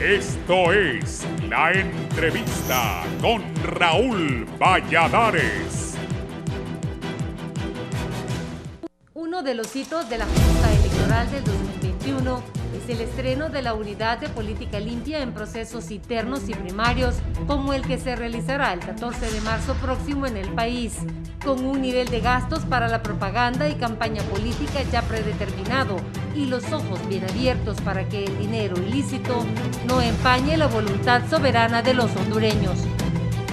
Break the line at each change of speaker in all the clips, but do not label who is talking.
Esto es La Entrevista con Raúl Valladares.
Uno de los hitos de la justa electoral del 2021 es el estreno de la Unidad de Política Limpia en procesos internos y primarios, como el que se realizará el 14 de marzo próximo en el país, con un nivel de gastos para la propaganda y campaña política ya predeterminado y los ojos bien abiertos para que el dinero ilícito no empañe la voluntad soberana de los hondureños.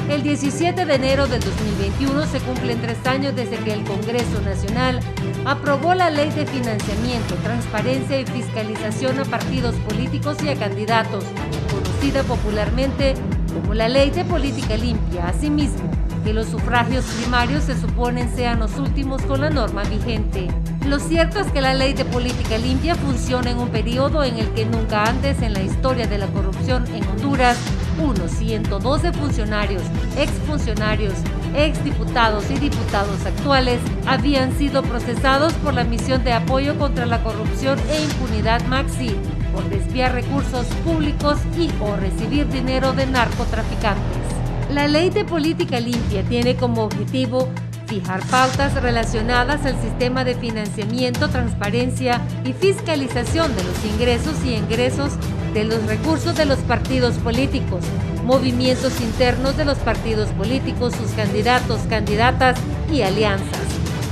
El 17 de enero del 2021 se cumplen 3 años desde que el Congreso Nacional aprobó la Ley de Financiamiento, Transparencia y Fiscalización a Partidos Políticos y a Candidatos, conocida popularmente como la Ley de Política Limpia. Asimismo, que los sufragios primarios se suponen sean los últimos con la norma vigente. Lo cierto es que la Ley de Política Limpia funciona en un periodo en el que nunca antes en la historia de la corrupción en Honduras, unos 112 funcionarios, exfuncionarios, exdiputados y diputados actuales habían sido procesados por la misión de apoyo contra la corrupción e impunidad maxi, por desviar recursos públicos y o recibir dinero de narcotraficantes. La Ley de Política Limpia tiene como objetivo fijar pautas relacionadas al sistema de financiamiento, transparencia y fiscalización de los ingresos y egresos de los recursos de los partidos políticos, movimientos internos de los partidos políticos, sus candidatos, candidatas y alianzas.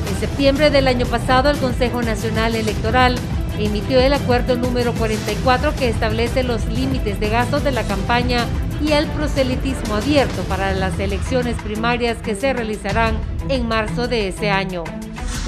En septiembre del año pasado, el Consejo Nacional Electoral emitió el acuerdo número 44 que establece los límites de gastos de la campaña y el proselitismo abierto para las elecciones primarias que se realizarán en marzo de ese año.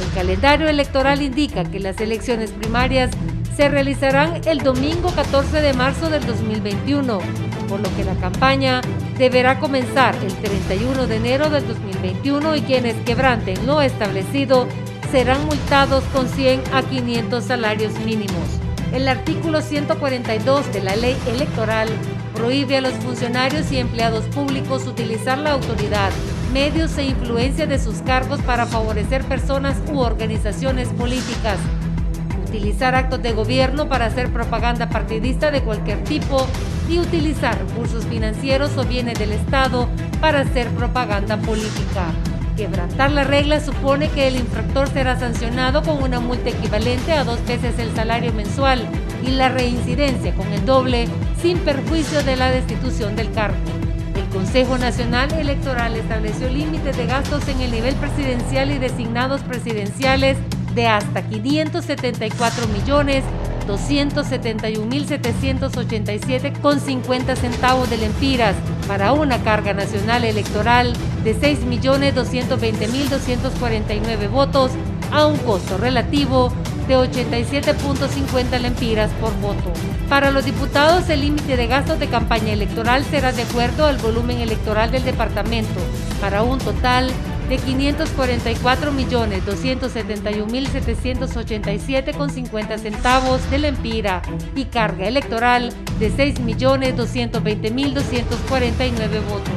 El calendario electoral indica que las elecciones primarias se realizarán el domingo 14 de marzo del 2021, por lo que la campaña deberá comenzar el 31 de enero del 2021 y quienes quebranten lo establecido serán multados con 100 a 500 salarios mínimos. El artículo 142 de la ley electoral prohíbe a los funcionarios y empleados públicos utilizar la autoridad, medios e influencia de sus cargos para favorecer personas u organizaciones políticas, utilizar actos de gobierno para hacer propaganda partidista de cualquier tipo y utilizar recursos financieros o bienes del Estado para hacer propaganda política. Quebrantar la regla supone que el infractor será sancionado con una multa equivalente a 2 veces el salario mensual y la reincidencia con el doble, sin perjuicio de la destitución del cargo. El Consejo Nacional Electoral estableció límites de gastos en el nivel presidencial y designados presidenciales de hasta 574.271.787,50 centavos de lempiras para una carga nacional electoral de 6.220.249 votos a un costo relativo de 87.50 lempiras por voto. Para los diputados, el límite de gastos de campaña electoral será de acuerdo al volumen electoral del departamento, para un total de 544.271.787,50 centavos de lempira y carga electoral de 6.220.249 votos.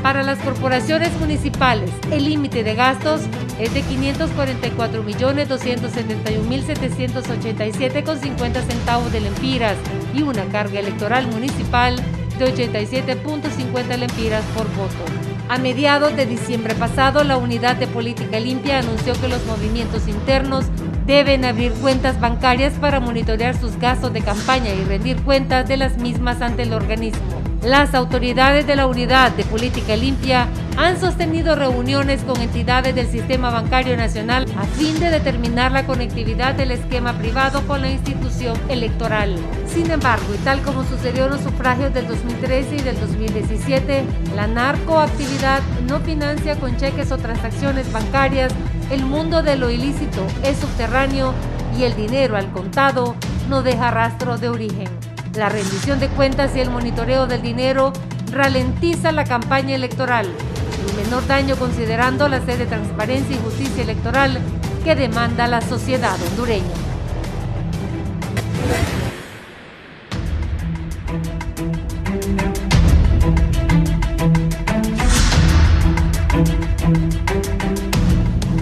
Para las corporaciones municipales, el límite de gastos es de 544.271.787,50 centavos de lempiras y una carga electoral municipal de 87.50 lempiras por voto. A mediados de diciembre pasado, la Unidad de Política Limpia anunció que los movimientos internos deben abrir cuentas bancarias para monitorear sus gastos de campaña y rendir cuentas de las mismas ante el organismo. Las autoridades de la Unidad de Política Limpia han sostenido reuniones con entidades del Sistema Bancario Nacional a fin de determinar la conectividad del esquema privado con la institución electoral. Sin embargo, y tal como sucedió en los sufragios del 2013 y del 2017, la narcoactividad no financia con cheques o transacciones bancarias, el mundo de lo ilícito es subterráneo y el dinero al contado no deja rastro de origen. La rendición de cuentas y el monitoreo del dinero ralentiza la campaña electoral, el menor daño considerando la sed de transparencia y justicia electoral que demanda la sociedad hondureña.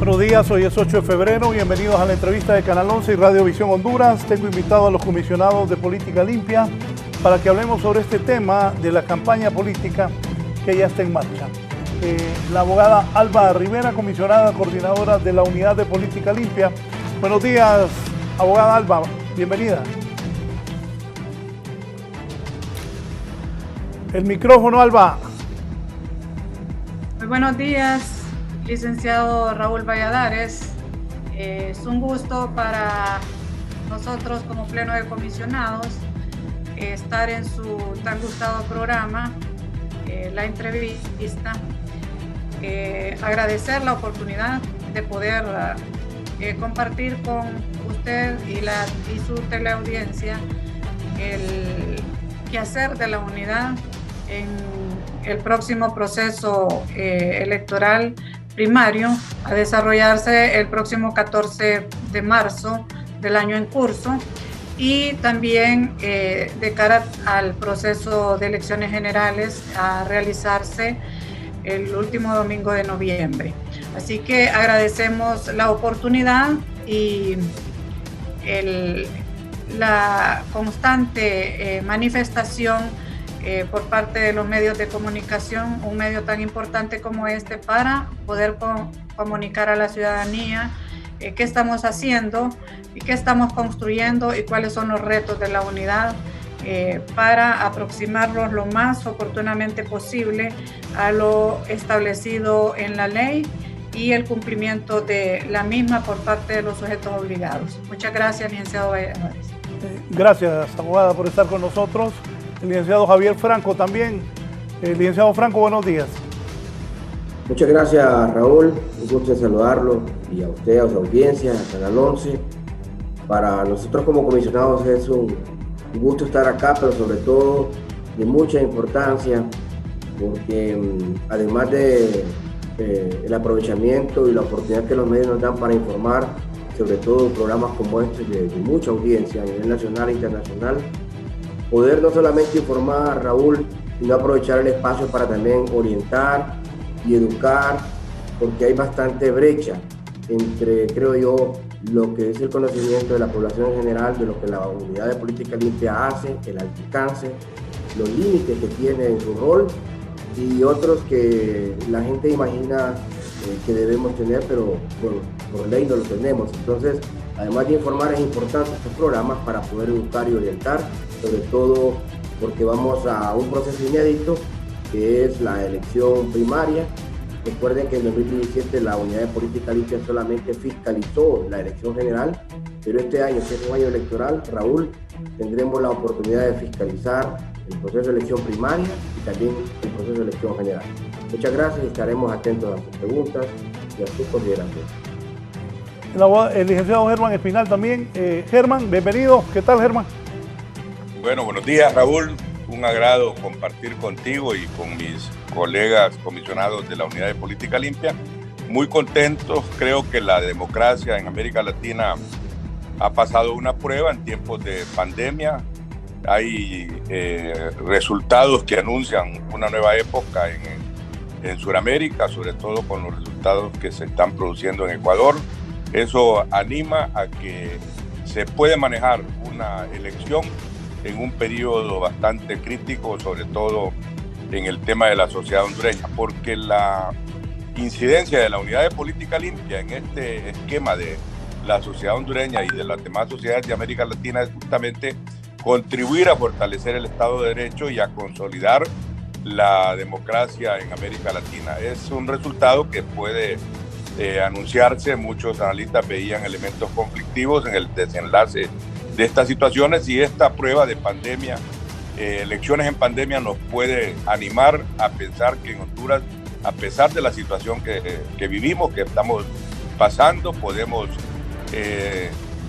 Buenos días, hoy es 8 de febrero, bienvenidos a la entrevista de Canal 11 y Radio Visión Honduras. Tengo invitado a los comisionados de Política Limpia, para que hablemos sobre este tema de la campaña política que ya está en marcha. La abogada Alba Rivera, comisionada coordinadora de la Unidad de Política Limpia. Buenos días, abogada Alba, bienvenida. El micrófono, Alba.
Muy buenos días, licenciado Raúl Valladares. Es un gusto para nosotros como Pleno de Comisionados estar en su tan gustado programa, la entrevista. Agradecer la oportunidad de poder compartir con usted y su teleaudiencia el quehacer de la unidad en el próximo proceso electoral primario a desarrollarse el próximo 14 de marzo del año en curso, y también de cara al proceso de elecciones generales a realizarse el último domingo de noviembre. Así que agradecemos la oportunidad y la constante manifestación por parte de los medios de comunicación, un medio tan importante como este, para poder comunicar a la ciudadanía qué estamos haciendo y qué estamos construyendo y cuáles son los retos de la unidad para aproximarnos lo más oportunamente posible a lo establecido en la ley y el cumplimiento de la misma por parte de los sujetos obligados. Muchas gracias, licenciado Valladares.
Gracias, abogada, por estar con nosotros. El licenciado Javier Franco también. Licenciado Franco, buenos días.
Muchas gracias, Raúl. Un gusto saludarlo, y a usted, a su audiencia, a Canal 11. Para nosotros como comisionados es un gusto estar acá, pero sobre todo de mucha importancia, porque además de el aprovechamiento y la oportunidad que los medios nos dan para informar, sobre todo programas como este de mucha audiencia a nivel nacional e internacional, poder no solamente informar, Raúl, sino aprovechar el espacio para también orientar y educar, porque hay bastante brecha entre, creo yo, lo que es el conocimiento de la población en general, de lo que la Unidad de Política Limpia hace, el alcance, los límites que tiene en su rol, y otros que la gente imagina que debemos tener, pero por ley no lo tenemos. Entonces, además de informar, es importante estos programas para poder educar y orientar, sobre todo porque vamos a un proceso inédito, que es la elección primaria. Recuerden que en 2017 la Unidad de Política Limpia solamente fiscalizó la elección general, pero este año, que es un año electoral, Raúl, tendremos la oportunidad de fiscalizar el proceso de elección primaria y también el proceso de elección general. Muchas gracias y estaremos atentos a sus preguntas y a sus consideraciones.
El licenciado Germán Espinal también. Germán, bienvenido. ¿Qué tal, Germán?
Bueno, buenos días, Raúl. Un agrado compartir contigo y con mis colegas comisionados de la Unidad de Política Limpia. Muy contentos. Creo que la democracia en América Latina ha pasado una prueba en tiempos de pandemia. Hay resultados que anuncian una nueva época en Sudamérica, sobre todo con los resultados que se están produciendo en Ecuador. Eso anima a que se puede manejar una elección en un periodo bastante crítico, sobre todo en el tema de la sociedad hondureña, porque la incidencia de la Unidad de Política Limpia en este esquema de la sociedad hondureña y de las demás sociedades de América Latina es justamente contribuir a fortalecer el Estado de Derecho y a consolidar la democracia en América Latina. Es un resultado que puede anunciarse. Muchos analistas veían elementos conflictivos en el desenlace de estas situaciones, y esta prueba de pandemia, elecciones en pandemia, nos puede animar a pensar que en Honduras, a pesar de la situación que vivimos, que estamos pasando, podemos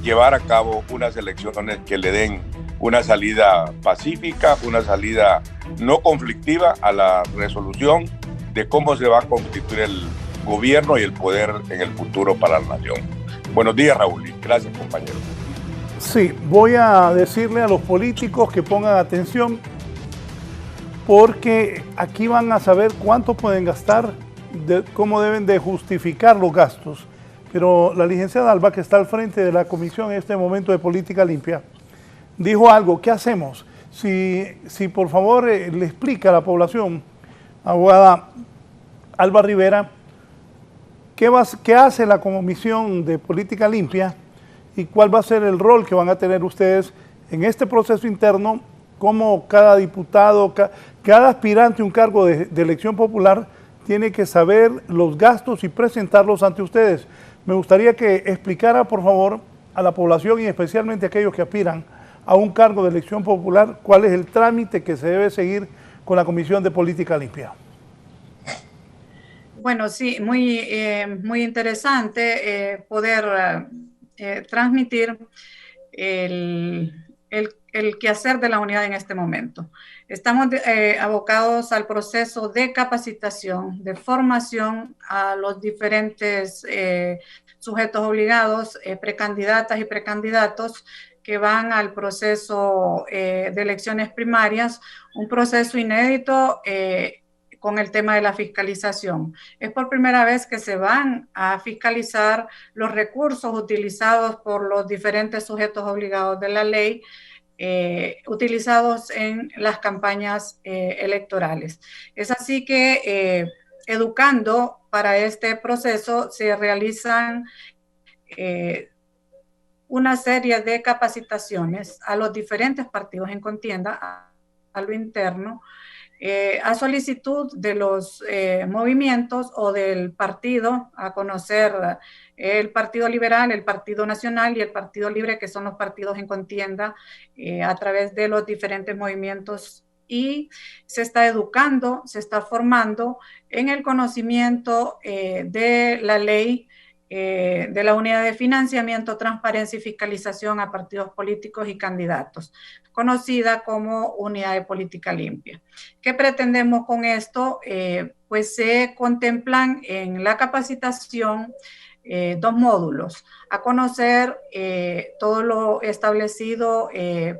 llevar a cabo unas elecciones que le den una salida pacífica, una salida no conflictiva a la resolución de cómo se va a constituir el gobierno y el poder en el futuro para la nación. Buenos días, Raúl, y gracias, compañero.
Sí, voy a decirle a los políticos que pongan atención, porque aquí van a saber cuánto pueden gastar, cómo deben de justificar los gastos. Pero la licenciada Alba, que está al frente de la Comisión en este momento de Política Limpia, dijo algo. ¿Qué hacemos? Si por favor le explica a la población, abogada Alba Rivera, ¿qué hace la Comisión de Política Limpia y cuál va a ser el rol que van a tener ustedes en este proceso interno, como cada diputado, cada aspirante a un cargo de elección popular tiene que saber los gastos y presentarlos ante ustedes? Me gustaría que explicara, por favor, a la población y especialmente a aquellos que aspiran a un cargo de elección popular, cuál es el trámite que se debe seguir con la Comisión de Política Limpia.
Bueno, sí, muy interesante poder transmitir el quehacer de la unidad en este momento. Estamos abocados al proceso de capacitación, de formación a los diferentes sujetos obligados, precandidatas y precandidatos que van al proceso de elecciones primarias, un proceso inédito con el tema de la fiscalización. Es por primera vez que se van a fiscalizar los recursos utilizados por los diferentes sujetos obligados de la ley, utilizados en las campañas electorales. Es así que educando para este proceso se realizan una serie de capacitaciones a los diferentes partidos en contienda, a lo interno, a solicitud de los movimientos o del partido, a conocer el Partido Liberal, el Partido Nacional y el Partido Libre, que son los partidos en contienda a través de los diferentes movimientos, y se está educando, se está formando en el conocimiento de la ley de la Unidad de Financiamiento, Transparencia y Fiscalización a Partidos Políticos y Candidatos, conocida como Unidad de Política Limpia. ¿Qué pretendemos con esto? Pues se contemplan en la capacitación dos módulos: a conocer todo lo establecido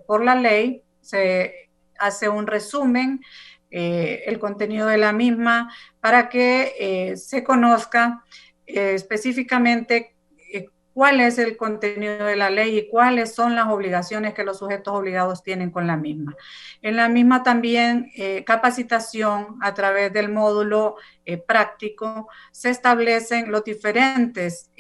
por la ley, se hace un resumen, el contenido de la misma, para que se conozca específicamente cuál es el contenido de la ley y cuáles son las obligaciones que los sujetos obligados tienen con la misma. En la misma también capacitación a través del módulo práctico se establecen los diferentes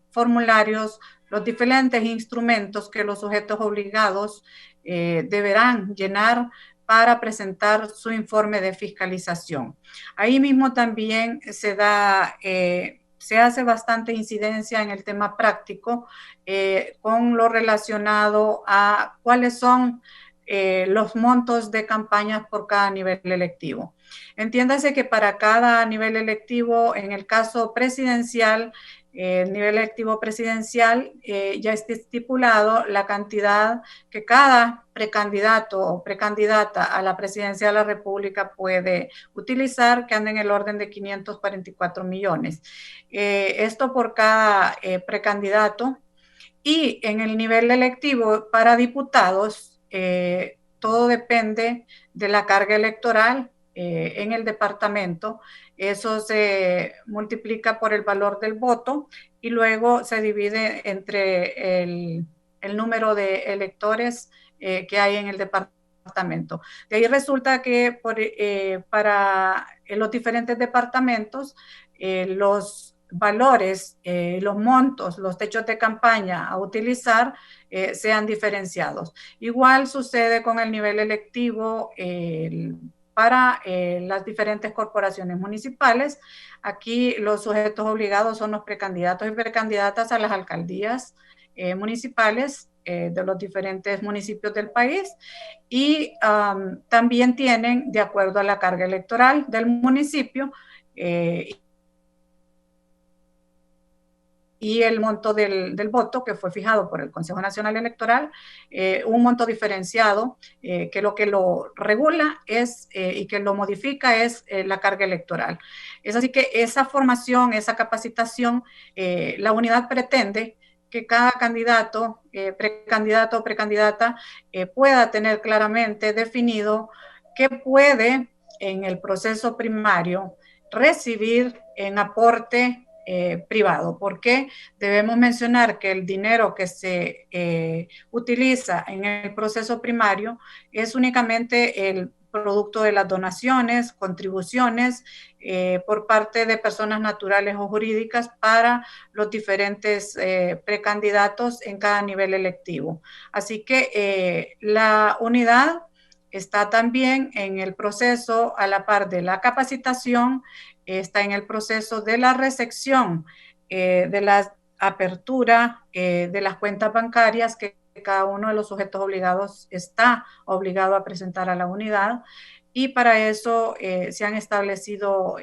formularios, los diferentes instrumentos que los sujetos obligados deberán llenar para presentar su informe de fiscalización. Ahí mismo también se hace bastante incidencia en el tema práctico con lo relacionado a cuáles son los montos de campañas por cada nivel electivo. Entiéndase que para cada nivel electivo, en el caso presidencial, el nivel electivo presidencial, ya está estipulado la cantidad que cada precandidato o precandidata a la presidencia de la República puede utilizar, que anda en el orden de 544 millones. Esto por cada precandidato. Y en el nivel electivo para diputados, todo depende de la carga electoral en el departamento. Eso se multiplica por el valor del voto y luego se divide entre el número de electores que hay en el departamento. De ahí resulta que para los diferentes departamentos, los valores, los montos, los techos de campaña a utilizar sean diferenciados. Igual sucede con el nivel electivo para las diferentes corporaciones municipales. Aquí los sujetos obligados son los precandidatos y precandidatas a las alcaldías municipales de los diferentes municipios del país, y también tienen, de acuerdo a la carga electoral del municipio y el monto del voto que fue fijado por el Consejo Nacional Electoral, un monto diferenciado que lo regula es y que lo modifica es la carga electoral. Es así que esa formación, esa capacitación, la unidad pretende que cada candidato, precandidato o precandidata pueda tener claramente definido qué puede en el proceso primario recibir en aporte privado. ¿Por qué? Debemos mencionar que el dinero que se utiliza en el proceso primario es únicamente el producto de las donaciones, contribuciones por parte de personas naturales o jurídicas para los diferentes precandidatos en cada nivel electivo. Así que la unidad está también en el proceso a la par de la capacitación, está en el proceso de la recepción, de la apertura de las cuentas bancarias que cada uno de los sujetos obligados está obligado a presentar a la unidad, y para eso se han establecido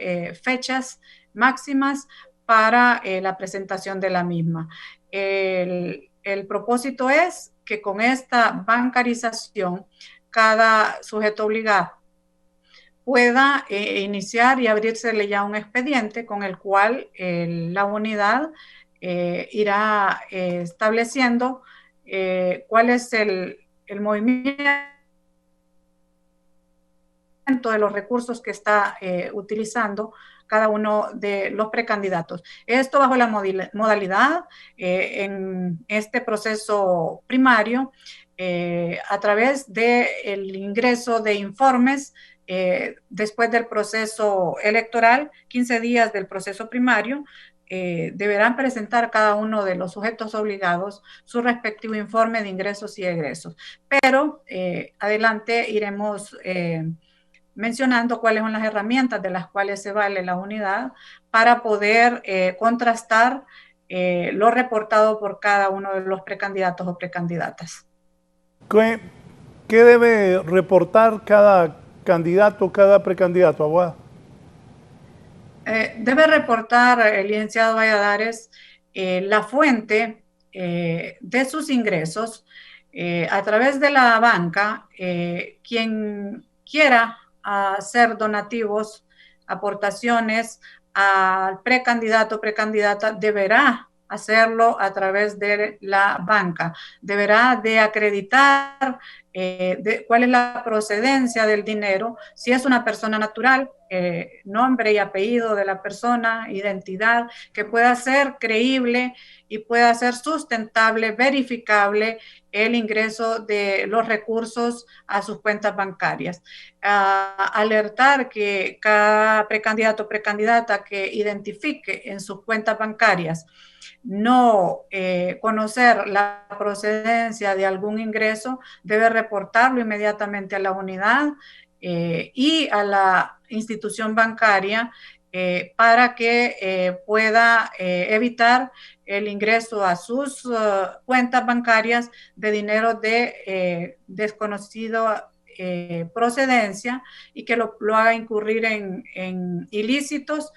fechas máximas para la presentación de la misma. El propósito es que con esta bancarización cada sujeto obligado pueda iniciar y abrírsele ya un expediente con el cual la unidad irá estableciendo cuál es el movimiento de los recursos que está utilizando cada uno de los precandidatos. Esto bajo la modalidad en este proceso primario a través del ingreso de informes después del proceso electoral, 15 días del proceso primario, deberán presentar cada uno de los sujetos obligados su respectivo informe de ingresos y egresos. Pero adelante iremos mencionando cuáles son las herramientas de las cuales se vale la unidad para poder contrastar lo reportado por cada uno de los precandidatos o precandidatas.
¿Qué debe reportar cada candidato, cada precandidato, abogada?
Debe reportar el licenciado Valladares la fuente de sus ingresos a través de la banca. Quien quiera hacer donativos, aportaciones al precandidato o precandidata deberá hacerlo a través de la banca. Deberá de acreditar cuál es la procedencia del dinero, si es una persona natural, nombre y apellido de la persona, identidad, que pueda ser creíble y pueda ser sustentable, verificable el ingreso de los recursos a sus cuentas bancarias. Alertar que cada precandidato o precandidata que identifique en sus cuentas bancarias no conocer la procedencia de algún ingreso, debe reportarlo inmediatamente a la unidad y a la institución bancaria para que pueda evitar el ingreso a sus cuentas bancarias de dinero de desconocido procedencia y que lo haga incurrir en ilícitos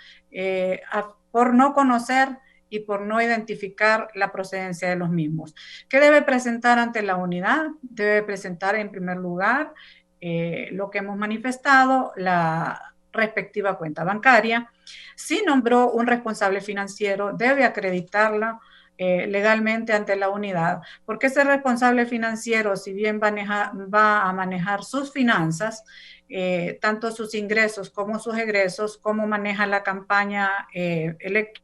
por no conocer y por no identificar la procedencia de los mismos. ¿Qué debe presentar ante la unidad? Debe presentar en primer lugar lo que hemos manifestado, la respectiva cuenta bancaria. Si nombró un responsable financiero, debe acreditarla legalmente ante la unidad, porque ese responsable financiero, si bien va a manejar sus finanzas, tanto sus ingresos como sus egresos, cómo maneja la campaña electoral,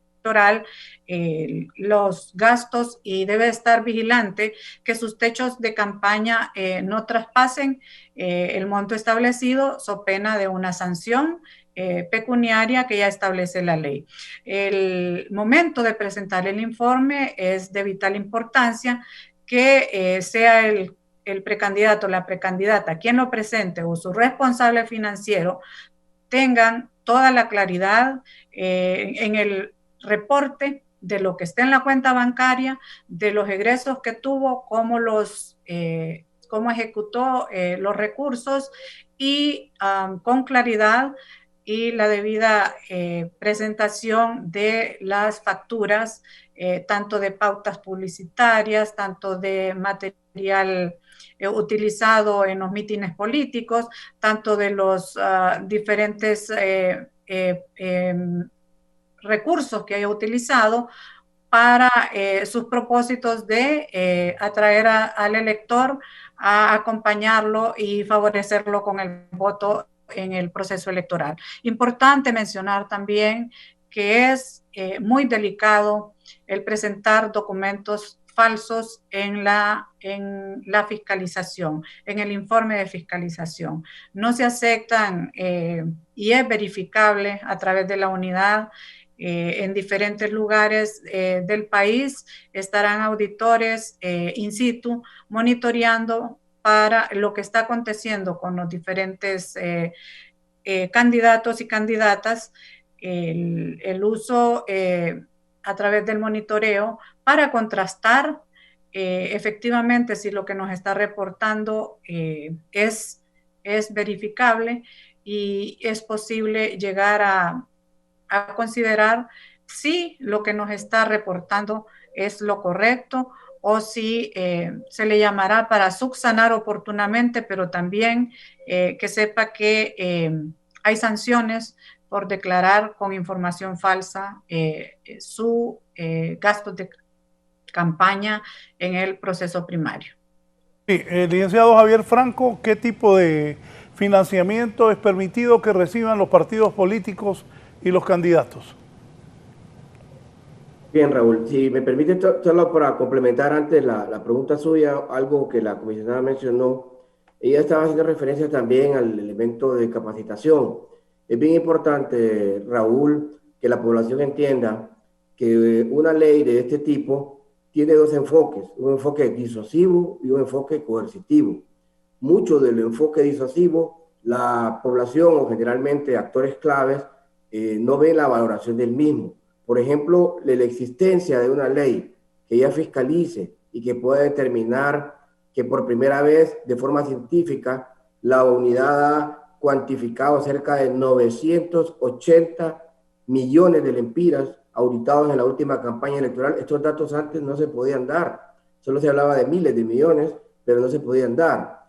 los gastos, y debe estar vigilante que sus techos de campaña no traspasen el monto establecido, so pena de una sanción pecuniaria que ya establece la ley. El momento de presentar el informe es de vital importancia que sea el precandidato o la precandidata quien lo presente o su responsable financiero tengan toda la claridad en el reporte de lo que está en la cuenta bancaria, de los egresos que tuvo, cómo ejecutó los recursos y con claridad y la debida presentación de las facturas, tanto de pautas publicitarias, tanto de material utilizado en los mítines políticos, tanto de los diferentes recursos que haya utilizado para sus propósitos de atraer al elector, a acompañarlo y favorecerlo con el voto en el proceso electoral. Importante mencionar también que es muy delicado el presentar documentos falsos en la fiscalización, en el informe de fiscalización. No se aceptan y es verificable a través de la unidad. En diferentes lugares del país estarán auditores in situ monitoreando para lo que está aconteciendo con los diferentes candidatos y candidatas, el uso a través del monitoreo para contrastar efectivamente si lo que nos está reportando es verificable y es posible llegar a considerar si lo que nos está reportando es lo correcto o si se le llamará para subsanar oportunamente, pero también que sepa que hay sanciones por declarar con información falsa su gasto de campaña en el proceso primario.
Sí, licenciado Javier Franco, ¿qué tipo de financiamiento es permitido que reciban los partidos políticos y los candidatos?
Bien, Raúl, si me permite solo para complementar antes la pregunta suya, algo que la comisionada mencionó, ella estaba haciendo referencia también al elemento de capacitación. Es bien importante, Raúl, que la población entienda que una ley de este tipo tiene dos enfoques, un enfoque disuasivo y un enfoque coercitivo. Mucho del enfoque disuasivo, la población o generalmente actores claves no ven la valoración del mismo. Por ejemplo, la existencia de una ley que ya fiscalice y que pueda determinar que por primera vez, de forma científica, la unidad ha cuantificado cerca de 980 millones de lempiras auditados en la última campaña electoral. Estos datos antes no se podían dar. Solo se hablaba de miles de millones, pero no se podían dar.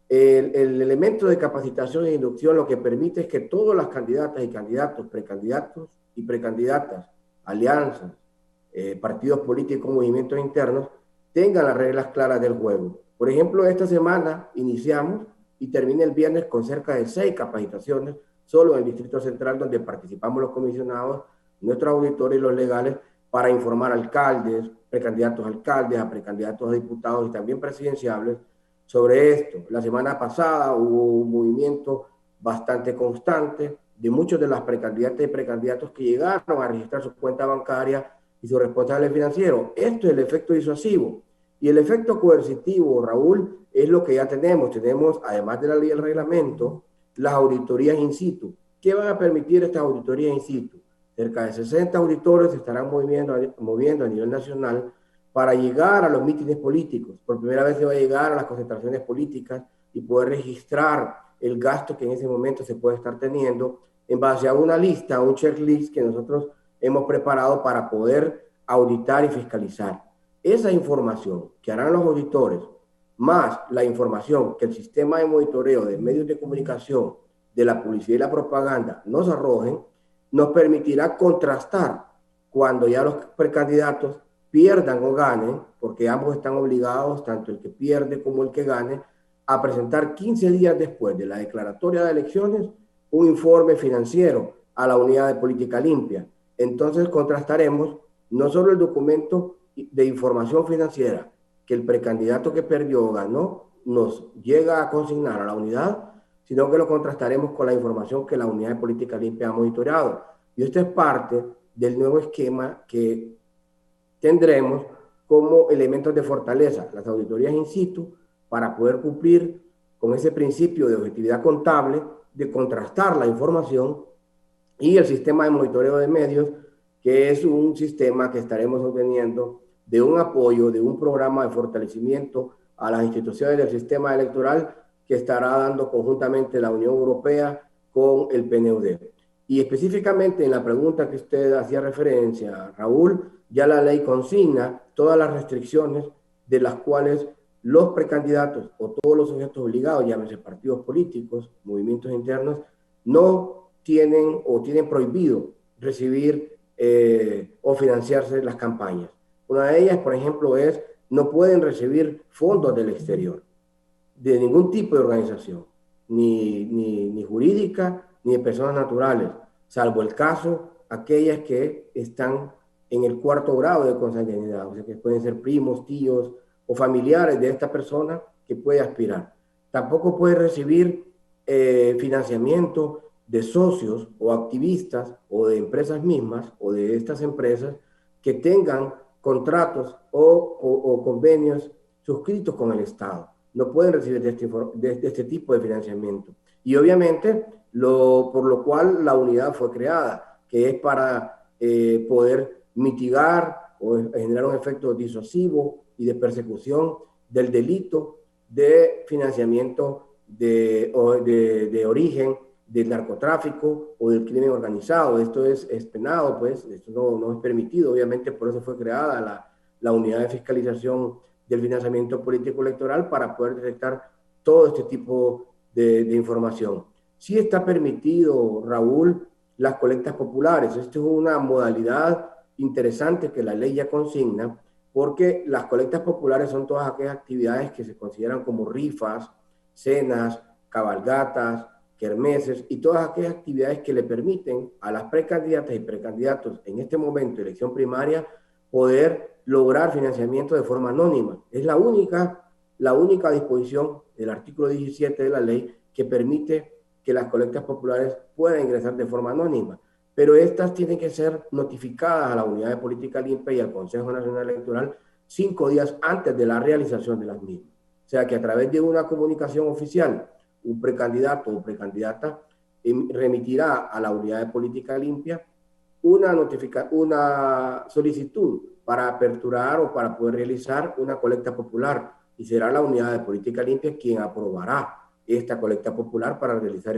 El elemento de capacitación e inducción lo que permite es que todas las candidatas y candidatos, precandidatos y precandidatas, alianzas, partidos políticos, movimientos internos, tengan las reglas claras del juego. Por ejemplo, esta semana iniciamos y termina el viernes con cerca de 6 capacitaciones, solo en el Distrito Central, donde participamos los comisionados, nuestros auditores y los legales, para informar a alcaldes, precandidatos a alcaldes, a precandidatos a diputados y también presidenciables sobre esto. La semana pasada hubo un movimiento bastante constante de muchos de las precandidatas y precandidatos que llegaron a registrar su cuenta bancaria y su responsable financiero. Esto es el efecto disuasivo. Y el efecto coercitivo, Raúl, es lo que ya tenemos. Tenemos, además de la ley y el reglamento, las auditorías in situ. ¿Qué van a permitir estas auditorías in situ? Cerca de 60 auditores se estarán moviendo a nivel nacional para llegar a los mítines políticos. Por primera vez se va a llegar a las concentraciones políticas y poder registrar el gasto que en ese momento se puede estar teniendo en base a una lista, un checklist que nosotros hemos preparado para poder auditar y fiscalizar. Esa información que harán los auditores, más la información que el sistema de monitoreo de medios de comunicación, de la publicidad y la propaganda nos arrojen, nos permitirá contrastar cuando ya los precandidatos pierdan o ganen, porque ambos están obligados, tanto el que pierde como el que gane, a presentar 15 días después de la declaratoria de elecciones un informe financiero a la unidad de política limpia. Entonces contrastaremos no solo el documento de información financiera que el precandidato que perdió o ganó nos llega a consignar a la unidad, sino que lo contrastaremos con la información que la unidad de política limpia ha monitoreado. Y esto es parte del nuevo esquema que tendremos como elementos de fortaleza, las auditorías in situ, para poder cumplir con ese principio de objetividad contable, de contrastar la información, y el sistema de monitoreo de medios, que es un sistema que estaremos obteniendo de un apoyo, de un programa de fortalecimiento a las instituciones del sistema electoral que estará dando conjuntamente la Unión Europea con el PNUD. Y específicamente en la pregunta que usted hacía referencia, Raúl, ya la ley consigna todas las restricciones de las cuales los precandidatos o todos los sujetos obligados, llámese partidos políticos, movimientos internos, no tienen o tienen prohibido recibir o financiarse las campañas. Una de ellas, por ejemplo, es no pueden recibir fondos del exterior, de ningún tipo de organización, ni jurídica, ni de personas naturales, salvo el caso aquellas que están en el 4º grado de consanguinidad, o sea que pueden ser primos, tíos o familiares de esta persona que puede aspirar. Tampoco puede recibir financiamiento de socios o activistas o de empresas mismas o de estas empresas que tengan contratos o convenios suscritos con el Estado. No pueden recibir de este tipo de financiamiento. Y obviamente, por lo cual la unidad fue creada, que es para poder mitigar o generar un efecto disuasivo y de persecución del delito de financiamiento de origen del narcotráfico o del crimen organizado. Esto es penado, pues, esto no es permitido, obviamente, por eso fue creada la unidad de fiscalización del financiamiento político electoral para poder detectar todo este tipo de información. Sí está permitido, Raúl, las colectas populares. Esto es una modalidad interesante que la ley ya consigna, porque las colectas populares son todas aquellas actividades que se consideran como rifas, cenas, cabalgatas, kermeses y todas aquellas actividades que le permiten a las precandidatas y precandidatos en este momento de elección primaria poder lograr financiamiento de forma anónima. Es la única disposición del artículo 17 de la ley que permite que las colectas populares puedan ingresar de forma anónima, pero estas tienen que ser notificadas a la Unidad de Política Limpia y al Consejo Nacional Electoral 5 días antes de la realización de las mismas. O sea que a través de una comunicación oficial, un precandidato o precandidata remitirá a la Unidad de Política Limpia una solicitud para aperturar o para poder realizar una colecta popular, y será la Unidad de Política Limpia quien aprobará esta colecta popular para realizar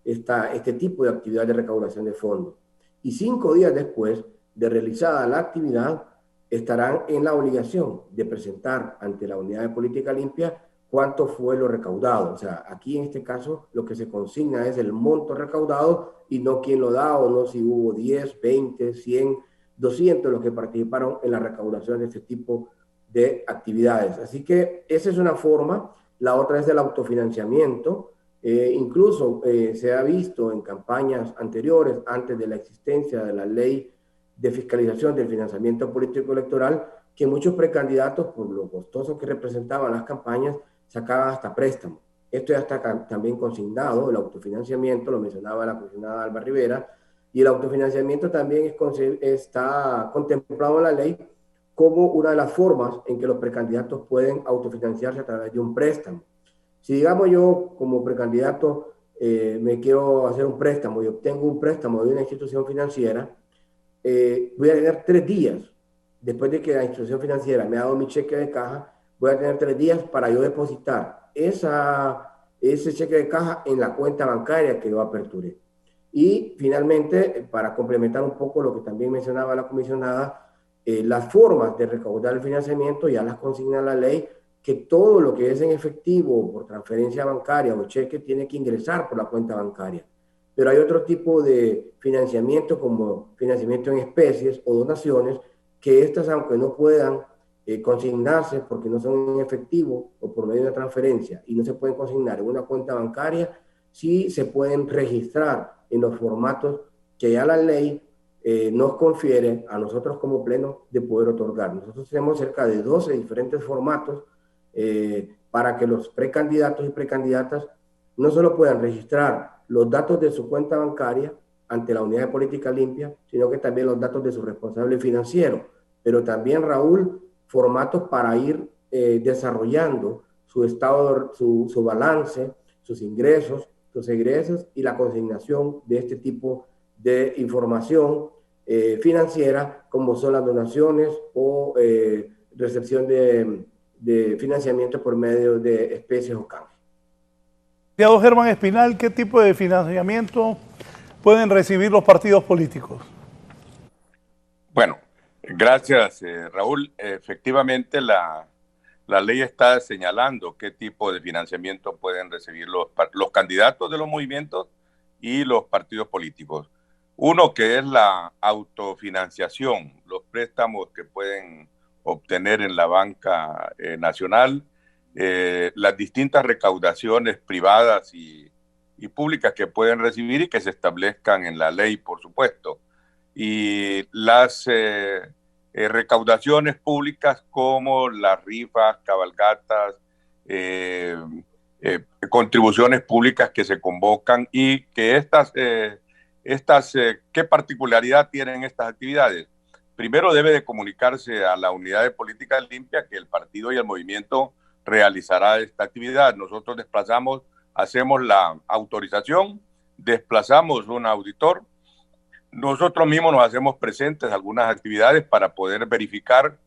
este tipo de actividad de recaudación de fondos. Y 5 días después de realizada la actividad, estarán en la obligación de presentar ante la Unidad de Política Limpia cuánto fue lo recaudado. O sea, aquí en este caso lo que se consigna es el monto recaudado y no quién lo da o no si hubo 10, 20, 100, 200 los que participaron en la recaudación de este tipo de actividades. Así que esa es una forma. La otra es el autofinanciamiento. Incluso se ha visto en campañas anteriores, antes de la existencia de la ley de fiscalización del financiamiento político electoral, que muchos precandidatos, por lo costoso que representaban las campañas, sacaban hasta préstamos. Esto ya está también consignado, el autofinanciamiento, lo mencionaba la comisionada Alba Rivera, y el autofinanciamiento también está contemplado en la ley como una de las formas en que los precandidatos pueden autofinanciarse a través de un préstamo. Si digamos yo como precandidato me quiero hacer un préstamo y obtengo un préstamo de una institución financiera, voy a tener 3 días, después de que la institución financiera me ha dado mi cheque de caja, voy a tener 3 días para yo depositar ese cheque de caja en la cuenta bancaria que yo aperturé. Y finalmente, para complementar un poco lo que también mencionaba la comisionada, las formas de recaudar el financiamiento ya las consigna la ley, que todo lo que es en efectivo por transferencia bancaria o cheque tiene que ingresar por la cuenta bancaria. Pero hay otro tipo de financiamiento como financiamiento en especies o donaciones, que estas, aunque no puedan consignarse porque no son en efectivo o por medio de transferencia y no se pueden consignar en una cuenta bancaria, sí se pueden registrar en los formatos que ya la ley nos confiere a nosotros como pleno de poder otorgar. Nosotros tenemos cerca de 12 diferentes formatos para que los precandidatos y precandidatas no solo puedan registrar los datos de su cuenta bancaria ante la Unidad de Política Limpia, sino que también los datos de su responsable financiero. Pero también, Raúl, formatos para ir desarrollando su estado, su balance, sus ingresos, sus egresos y la consignación de este tipo de información financiera, como son las donaciones o recepción de financiamiento por medio de especies o cambios.
Germán Espinal, ¿qué tipo de financiamiento pueden recibir los partidos políticos?
Bueno, gracias, Raúl. Efectivamente, la ley está señalando qué tipo de financiamiento pueden recibir los candidatos de los movimientos y los partidos políticos. Uno, que es la autofinanciación, los préstamos que pueden obtener en la banca nacional, las distintas recaudaciones privadas y públicas que pueden recibir y que se establezcan en la ley, por supuesto. y las recaudaciones públicas como las rifas, cabalgatas, contribuciones públicas que se convocan y que ¿qué particularidad tienen estas actividades? Primero debe de comunicarse a la unidad de política limpia que el partido y el movimiento realizará esta actividad. Nosotros hacemos la autorización, desplazamos un auditor, nosotros mismos nos hacemos presentes a algunas actividades para poder verificar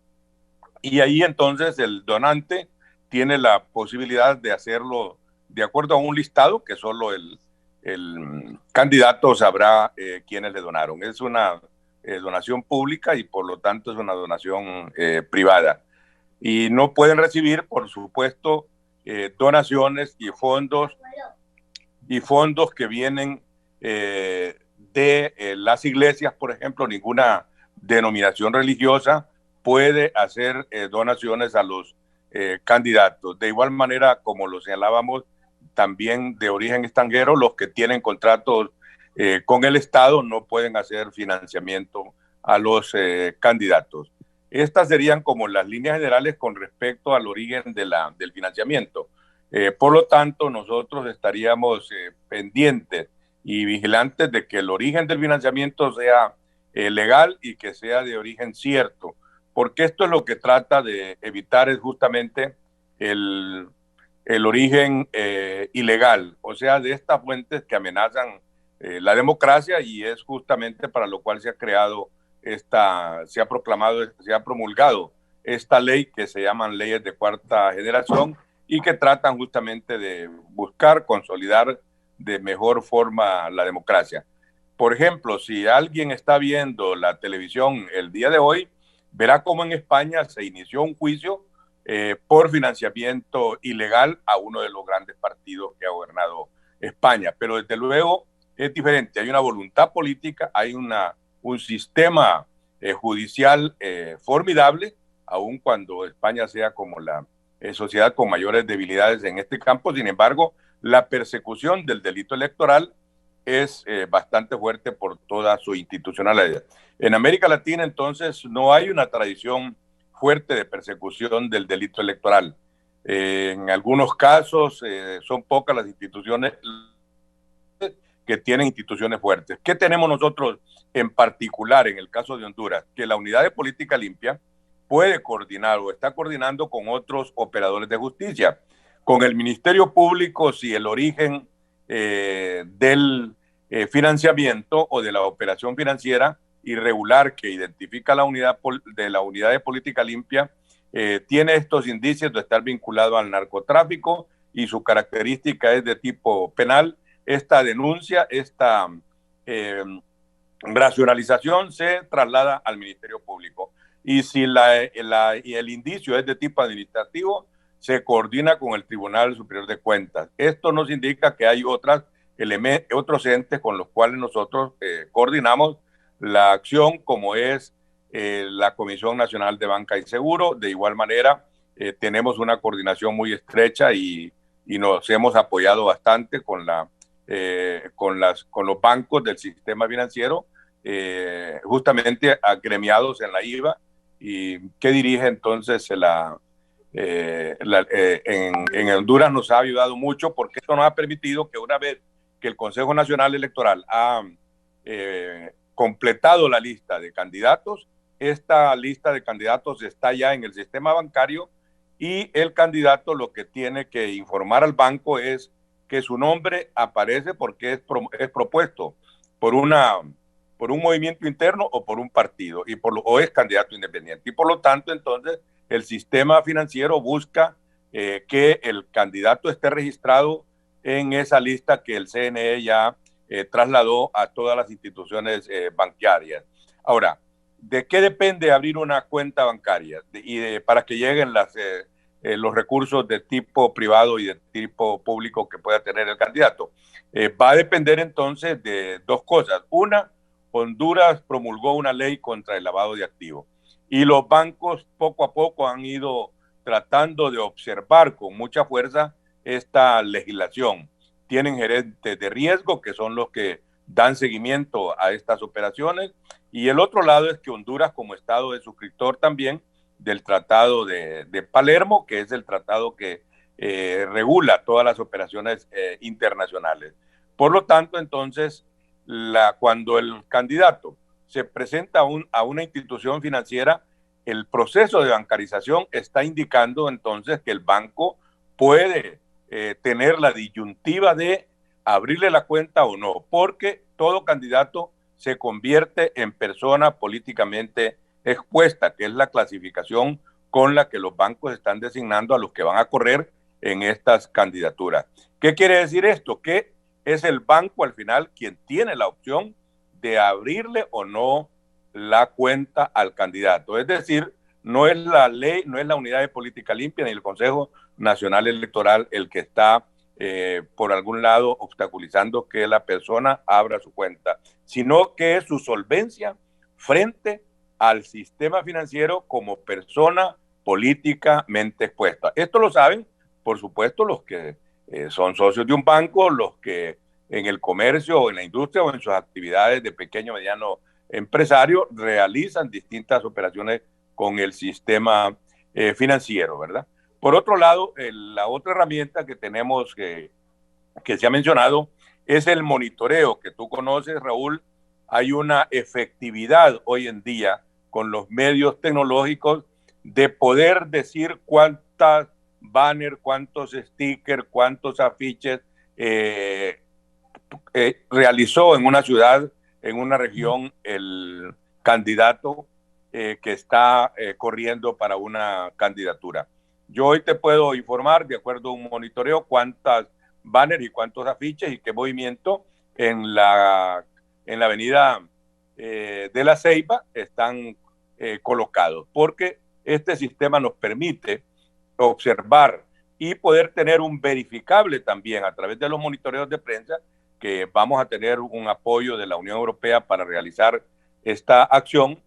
y ahí entonces el donante tiene la posibilidad de hacerlo de acuerdo a un listado que solo el candidato sabrá quiénes le donaron. Es una donación pública y por lo tanto es una donación privada. Y no pueden recibir, por supuesto, donaciones y fondos que vienen de las iglesias, por ejemplo. Ninguna denominación religiosa puede hacer donaciones a los candidatos. De igual manera, como lo señalábamos, también de origen extranjero, los que tienen contratos con el Estado no pueden hacer financiamiento a los candidatos. Estas serían como las líneas generales con respecto al origen del financiamiento. Por lo tanto, nosotros estaríamos pendientes y vigilantes de que el origen del financiamiento sea legal y que sea de origen cierto, porque esto es lo que trata de evitar es justamente el origen ilegal, o sea, de estas fuentes que amenazan la democracia, y es justamente para lo cual se ha creado se ha promulgado esta ley que se llaman leyes de cuarta generación y que tratan justamente de buscar consolidar de mejor forma la democracia. Por ejemplo, si alguien está viendo la televisión el día de hoy, verá cómo en España se inició un juicio por financiamiento ilegal a uno de los grandes partidos que ha gobernado España. Pero desde luego es diferente, hay una voluntad política, hay un sistema judicial formidable, aun cuando España sea como la sociedad con mayores debilidades en este campo. Sin embargo, la persecución del delito electoral es bastante fuerte por toda su institucionalidad. En América Latina, entonces, no hay una tradición fuerte de persecución del delito electoral. En algunos casos son pocas las instituciones que tienen instituciones fuertes. ¿Qué tenemos nosotros en particular en el caso de Honduras? Que la Unidad de Política Limpia puede coordinar o está coordinando con otros operadores de justicia, con el Ministerio Público, si el origen del financiamiento o de la operación financiera irregular que identifica la unidad de Política Limpia tiene estos indicios de estar vinculado al narcotráfico y su característica es de tipo penal. Esta denuncia, esta racionalización se traslada al Ministerio Público. Y si el indicio es de tipo administrativo, se coordina con el Tribunal Superior de Cuentas. Esto nos indica que hay otros entes con los cuales nosotros coordinamos la acción, como es la Comisión Nacional de Banca y Seguro. De igual manera, tenemos una coordinación muy estrecha y nos hemos apoyado bastante con los bancos del sistema financiero, justamente agremiados en la IVA, y que dirige entonces en Honduras nos ha ayudado mucho, porque esto nos ha permitido que una vez que el Consejo Nacional Electoral ha completado la lista de candidatos, esta lista de candidatos está ya en el sistema bancario y el candidato lo que tiene que informar al banco es que su nombre aparece porque es propuesto por un movimiento interno o por un partido o es candidato independiente. Y por lo tanto, entonces, el sistema financiero busca que el candidato esté registrado en esa lista que el CNE ya trasladó a todas las instituciones bancarias. Ahora, ¿de qué depende abrir una cuenta bancaria para que lleguen los recursos de tipo privado y de tipo público que pueda tener el candidato? Va a depender entonces de dos cosas. Una, Honduras promulgó una ley contra el lavado de activos y los bancos poco a poco han ido tratando de observar con mucha fuerza esta legislación. Tienen gerentes de riesgo que son los que dan seguimiento a estas operaciones. Y el otro lado es que Honduras, como Estado de suscriptor también del Tratado de Palermo, que es el tratado que regula todas las operaciones internacionales. Por lo tanto, entonces, cuando el candidato se presenta a una institución financiera, el proceso de bancarización está indicando entonces que el banco puede tener la disyuntiva de abrirle la cuenta o no, porque todo candidato se convierte en persona políticamente expuesta, que es la clasificación con la que los bancos están designando a los que van a correr en estas candidaturas. ¿Qué quiere decir esto? Que es el banco al final quien tiene la opción de abrirle o no la cuenta al candidato. Es decir, no es la ley, no es la Unidad de Política Limpia ni el Consejo Nacional Electoral el que está por algún lado obstaculizando que la persona abra su cuenta, sino que es su solvencia frente al sistema financiero como persona políticamente expuesta. Esto lo saben, por supuesto, los que son socios de un banco, los que en el comercio o en la industria o en sus actividades de pequeño o mediano empresario realizan distintas operaciones con el sistema financiero, ¿verdad? Por otro lado, la otra herramienta que tenemos que se ha mencionado es el monitoreo que tú conoces, Raúl. Hay una efectividad hoy en día con los medios tecnológicos de poder decir cuántas banners, cuántos stickers, cuántos afiches realizó en una ciudad, en una región, el candidato que está corriendo para una candidatura. Yo hoy te puedo informar, de acuerdo a un monitoreo, cuántas banners y cuántos afiches y qué movimiento en la avenida de La Ceiba están colocados, porque este sistema nos permite observar y poder tener un verificable también a través de los monitoreos de prensa, que vamos a tener un apoyo de la Unión Europea para realizar esta acción,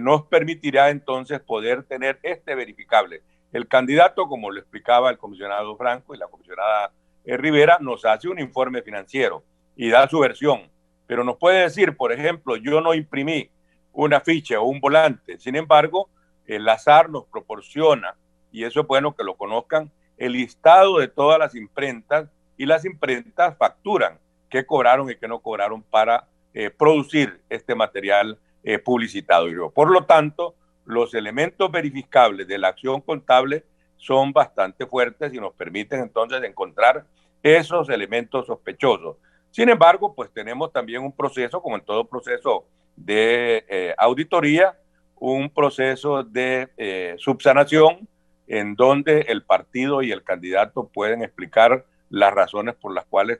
nos permitirá entonces poder tener este verificable. El candidato, como lo explicaba el comisionado Franco y la comisionada Rivera, nos hace un informe financiero y da su versión, pero nos puede decir, por ejemplo, yo no imprimí una ficha o un volante, sin embargo, el azar nos proporciona, y eso es bueno que lo conozcan, el listado de todas las imprentas, y las imprentas facturan qué cobraron y qué no cobraron para producir este material publicitario. Por lo tanto, los elementos verificables de la acción contable son bastante fuertes y nos permiten entonces encontrar esos elementos sospechosos. Sin embargo, pues tenemos también un proceso, como en todo proceso de auditoría, un proceso de subsanación en donde el partido y el candidato pueden explicar las razones por las cuales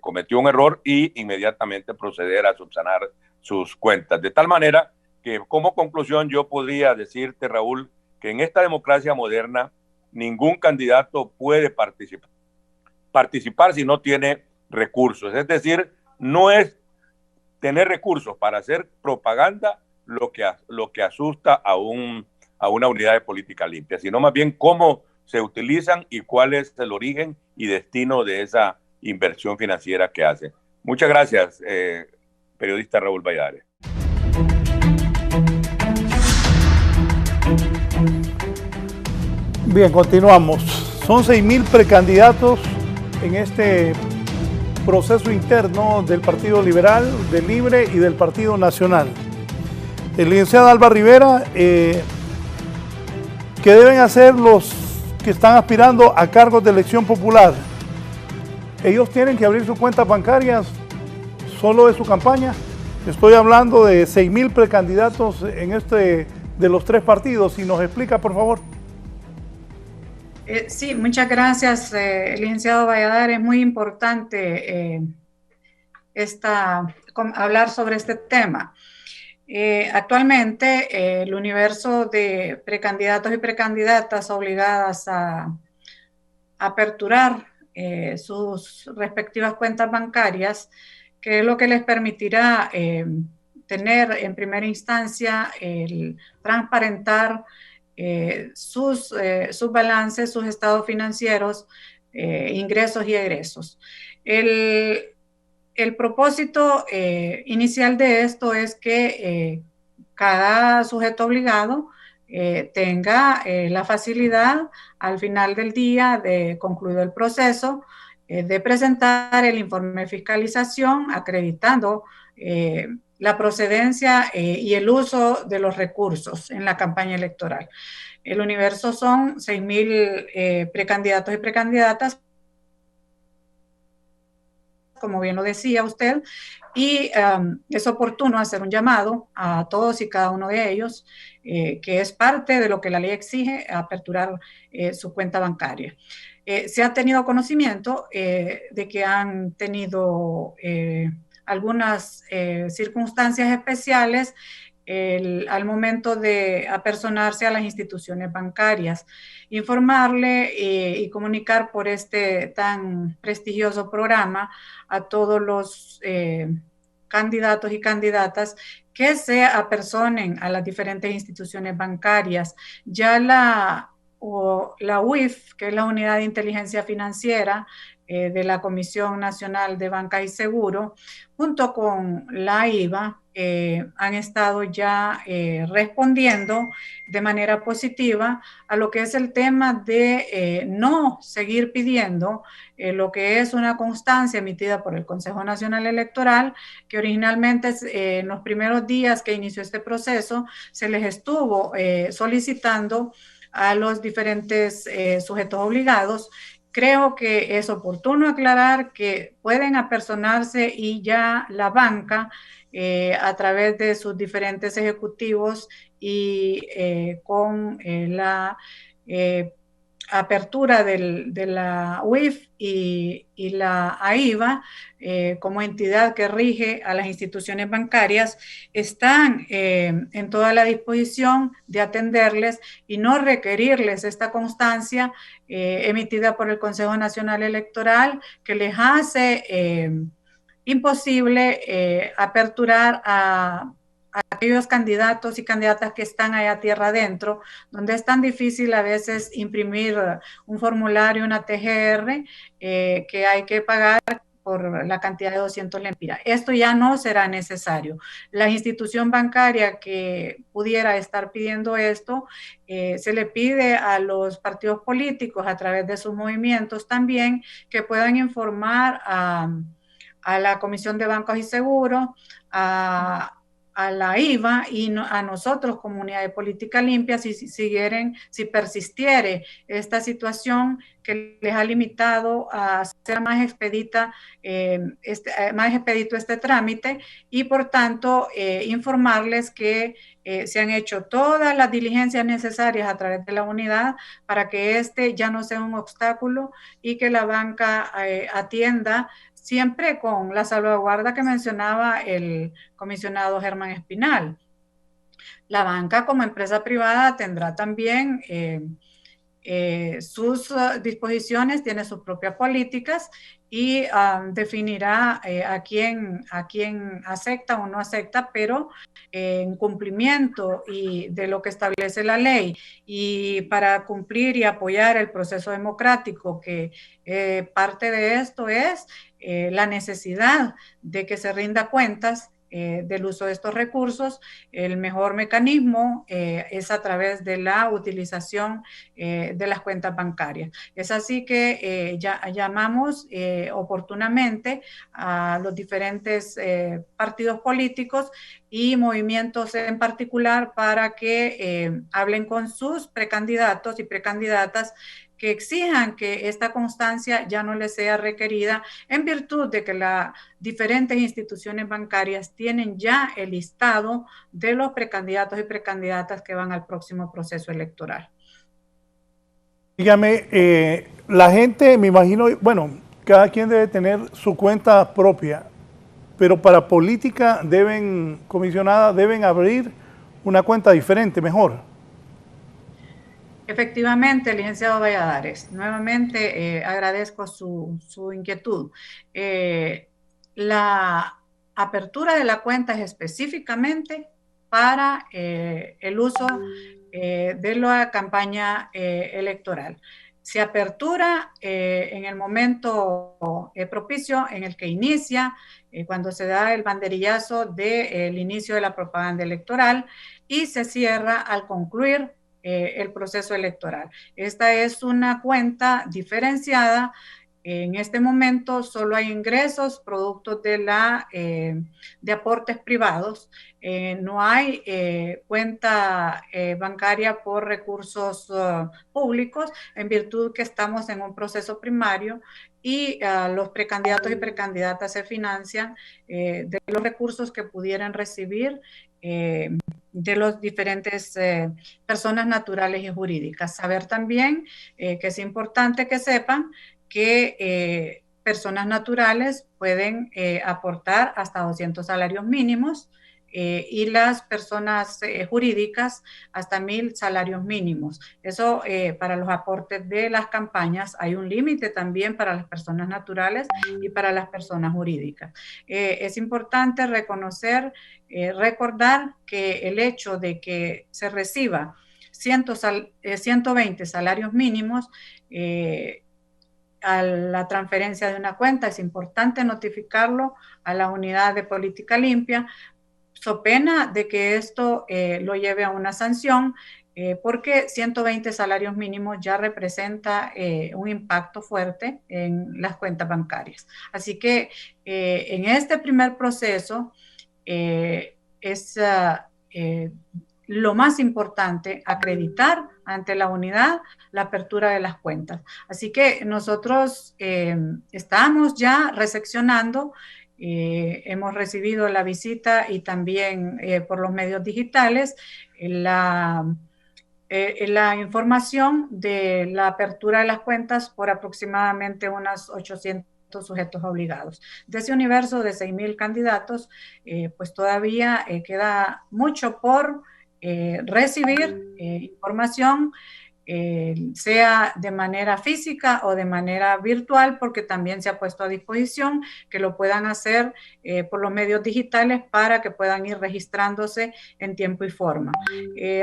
cometió un error y inmediatamente proceder a subsanar sus cuentas. De tal manera que como conclusión yo podría decirte, Raúl, que en esta democracia moderna ningún candidato puede participar si no tiene recursos. Es decir, no es tener recursos para hacer propaganda lo que asusta a una unidad de política limpia, sino más bien cómo se utilizan y cuál es el origen y destino de esa inversión financiera que hacen. Muchas gracias, periodista Raúl Valladares.
Bien, continuamos. Son 6.000 precandidatos en este proceso interno del Partido Liberal, del Libre y del Partido Nacional. El licenciado Alba Rivera, ¿qué deben hacer los que están aspirando a cargos de elección popular? ¿Ellos tienen que abrir sus cuentas bancarias solo de su campaña? Estoy hablando de 6.000 precandidatos en de los tres partidos. Si nos explica, por favor.
Sí, muchas gracias, licenciado Valladares. Es muy importante hablar sobre este tema. Actualmente, el universo de precandidatos y precandidatas obligadas a aperturar sus respectivas cuentas bancarias, que es lo que les permitirá tener en primera instancia el transparentar sus balances, sus estados financieros, ingresos y egresos. el propósito inicial de esto es que cada sujeto obligado tenga la facilidad al final del día de concluido el proceso de presentar el informe de fiscalización acreditando la procedencia y el uso de los recursos en la campaña electoral. El universo son 6.000 precandidatos y precandidatas, como bien lo decía usted, y es oportuno hacer un llamado a todos y cada uno de ellos, que es parte de lo que la ley exige, aperturar su cuenta bancaria. Se ha tenido conocimiento de que han tenido algunas circunstancias especiales al momento de apersonarse a las instituciones bancarias. Informarle y comunicar por este tan prestigioso programa a todos los candidatos y candidatas que se apersonen a las diferentes instituciones bancarias. Ya la UIF, que es la Unidad de Inteligencia Financiera de la Comisión Nacional de Banca y Seguro, junto con la IVA, han estado ya respondiendo de manera positiva a lo que es el tema de no seguir pidiendo lo que es una constancia emitida por el Consejo Nacional Electoral, que originalmente en los primeros días que inició este proceso se les estuvo solicitando a los diferentes sujetos obligados. Creo que es oportuno aclarar que pueden apersonarse y ya la banca, a través de sus diferentes ejecutivos y con la apertura de la UIF y la AIVA como entidad que rige a las instituciones bancarias, están en toda la disposición de atenderles y no requerirles esta constancia emitida por el Consejo Nacional Electoral, que les hace imposible aperturar a aquellos candidatos y candidatas que están allá tierra adentro, donde es tan difícil a veces imprimir un formulario, una TGR, que hay que pagar por la cantidad de 200 lempiras. Esto ya no será necesario. La institución bancaria que pudiera estar pidiendo esto, se le pide a los partidos políticos a través de sus movimientos también que puedan informar a la Comisión de Bancos y Seguros, a la IVA y a nosotros como Unidad de Política Limpia si persistiere esta situación que les ha limitado a hacer más expedito este trámite, y por tanto informarles que se han hecho todas las diligencias necesarias a través de la unidad para que este ya no sea un obstáculo y que la banca atienda siempre con la salvaguarda que mencionaba el comisionado Germán Espinal. La banca como empresa privada tendrá también sus disposiciones, tiene sus propias políticas y definirá a quién acepta o no acepta, pero en cumplimiento y de lo que establece la ley y para cumplir y apoyar el proceso democrático, que parte de esto es la necesidad de que se rinda cuentas del uso de estos recursos. El mejor mecanismo es a través de la utilización de las cuentas bancarias. Es así que llamamos oportunamente a los diferentes partidos políticos y movimientos en particular para que hablen con sus precandidatos y precandidatas, que exijan que esta constancia ya no les sea requerida en virtud de que las diferentes instituciones bancarias tienen ya el listado de los precandidatos y precandidatas que van al próximo proceso electoral.
Dígame, la gente, me imagino, bueno, cada quien debe tener su cuenta propia, pero para política comisionadas deben abrir una cuenta diferente, mejor.
Efectivamente, licenciado Valladares, nuevamente agradezco su inquietud. La apertura de la cuenta es específicamente para el uso de la campaña electoral. se apertura en el momento propicio en el que inicia, cuando se da el banderillazo del inicio de la propaganda electoral, y se cierra al concluir el proceso electoral. Esta es una cuenta diferenciada. En este momento solo hay ingresos producto de aportes privados. No hay cuenta bancaria por recursos públicos, en virtud que estamos en un proceso primario y los precandidatos y precandidatas se financian de los recursos que pudieran recibir de los diferentes personas naturales y jurídicas. Saber también que es importante que sepan que personas naturales pueden aportar hasta 200 salarios mínimos y las personas jurídicas hasta 1,000 salarios mínimos. Eso para los aportes de las campañas. Hay un límite también para las personas naturales y para las personas jurídicas. Es importante reconocer, recordar que el hecho de que se reciba 120 salarios mínimos a la transferencia de una cuenta, es importante notificarlo a la unidad de política limpia, so pena de que esto lo lleve a una sanción, porque 120 salarios mínimos ya representa un impacto fuerte en las cuentas bancarias. Así que en este primer proceso es lo más importante acreditar ante la unidad la apertura de las cuentas. Así que nosotros estamos ya recepcionando, hemos recibido la visita y también por los medios digitales la información de la apertura de las cuentas por aproximadamente unas 800 sujetos obligados. De ese universo de 6,000 candidatos, pues todavía queda mucho por recibir información, sea de manera física o de manera virtual, porque también se ha puesto a disposición que lo puedan hacer por los medios digitales para que puedan ir registrándose en tiempo y forma.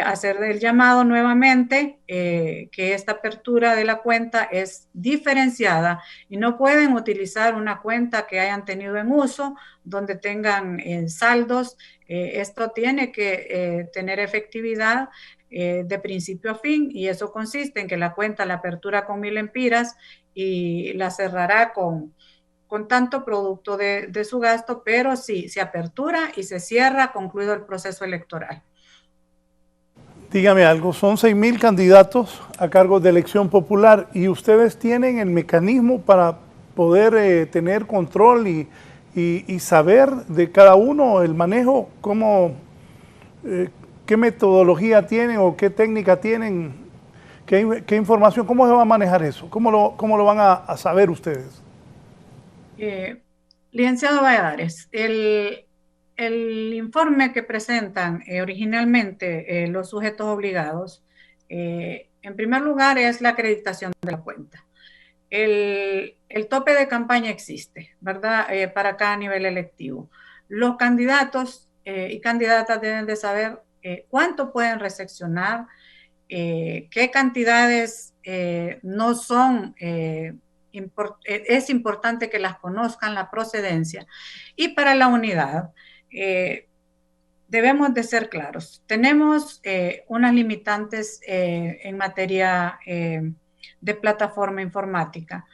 Hacer el llamado nuevamente que esta apertura de la cuenta es diferenciada y no pueden utilizar una cuenta que hayan tenido en uso, donde tengan saldos. Esto tiene que tener efectividad de principio a fin, y eso consiste en que la cuenta la apertura con 1,000 empiras y la cerrará con tanto producto de su gasto, pero sí, se apertura y se cierra concluido el proceso electoral.
Dígame algo, son 6,000 candidatos a cargo de elección popular y ustedes tienen el mecanismo para poder tener control y saber de cada uno el manejo, cómo, qué metodología tienen o qué técnica tienen, qué información, cómo se va a manejar eso, cómo lo van a saber ustedes.
Licenciado Valladares, el informe que presentan originalmente los sujetos obligados, en primer lugar es la acreditación de la cuenta. El tope de campaña existe, ¿verdad? Para cada nivel electivo. Los candidatos y candidatas deben de saber cuánto pueden recepcionar, qué cantidades no son, es importante que las conozcan, la procedencia. Y para la unidad, debemos de ser claros. Tenemos unas limitantes en materia de plataforma informática